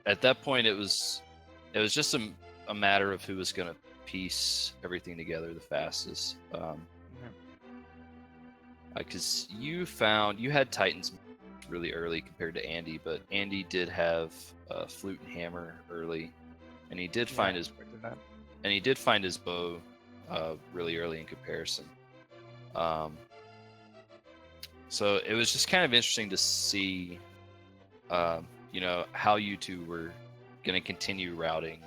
At that point, it was just a matter of who was going to piece everything together the fastest. Because you had Titans really early compared to Andy, but Andy did have flute and hammer early, and he did find his bow really early in comparison. So it was just kind of interesting to see, how you two were going to continue routing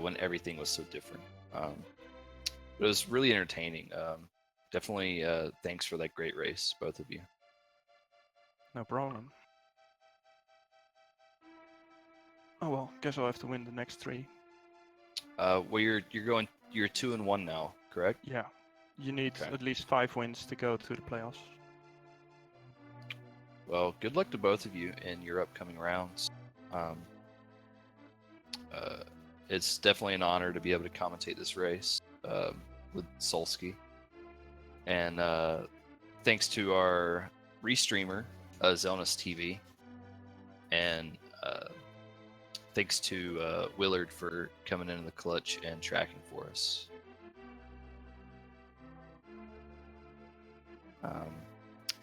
when everything was so different. It was really entertaining. Definitely thanks for that great race, both of you. No problem. Oh well, guess I'll have to win the next 3. Well, you're 2-1 now, correct? Yeah. You need Okay. at least 5 wins to go to the playoffs. Well, good luck to both of you in your upcoming rounds. It's definitely an honor to be able to commentate this race with Solsky. And thanks to our restreamer, Zelnus TV. And thanks to Willard for coming in the clutch and tracking for us.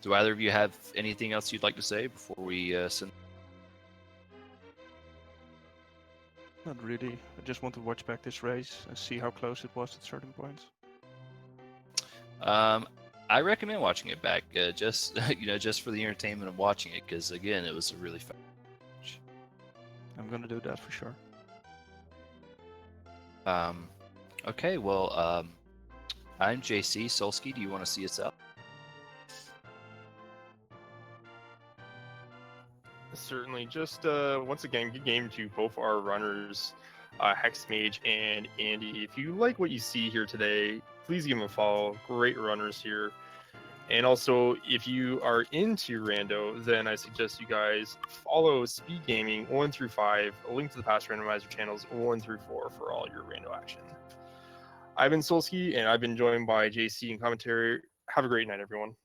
Do either of you have anything else you'd like to say before we send? Not really. I just want to watch back this race and see how close it was at certain points. I recommend watching it back, just just for the entertainment of watching it, because again, it was a really fun match. I'm gonna do that for sure. Okay, well, I'm JC. Solsky, do you want to see us out? Certainly. Just once again, good game to both our runners, Hexmage and Andy. If you like what you see here today, please give them a follow. Great runners here. And also, if you are into Rando, then I suggest you guys follow Speed Gaming 1 through 5, a link to the past Randomizer channels 1 through 4 for all your Rando action. I've been Solsky, and I've been joined by JC in commentary. Have a great night, everyone.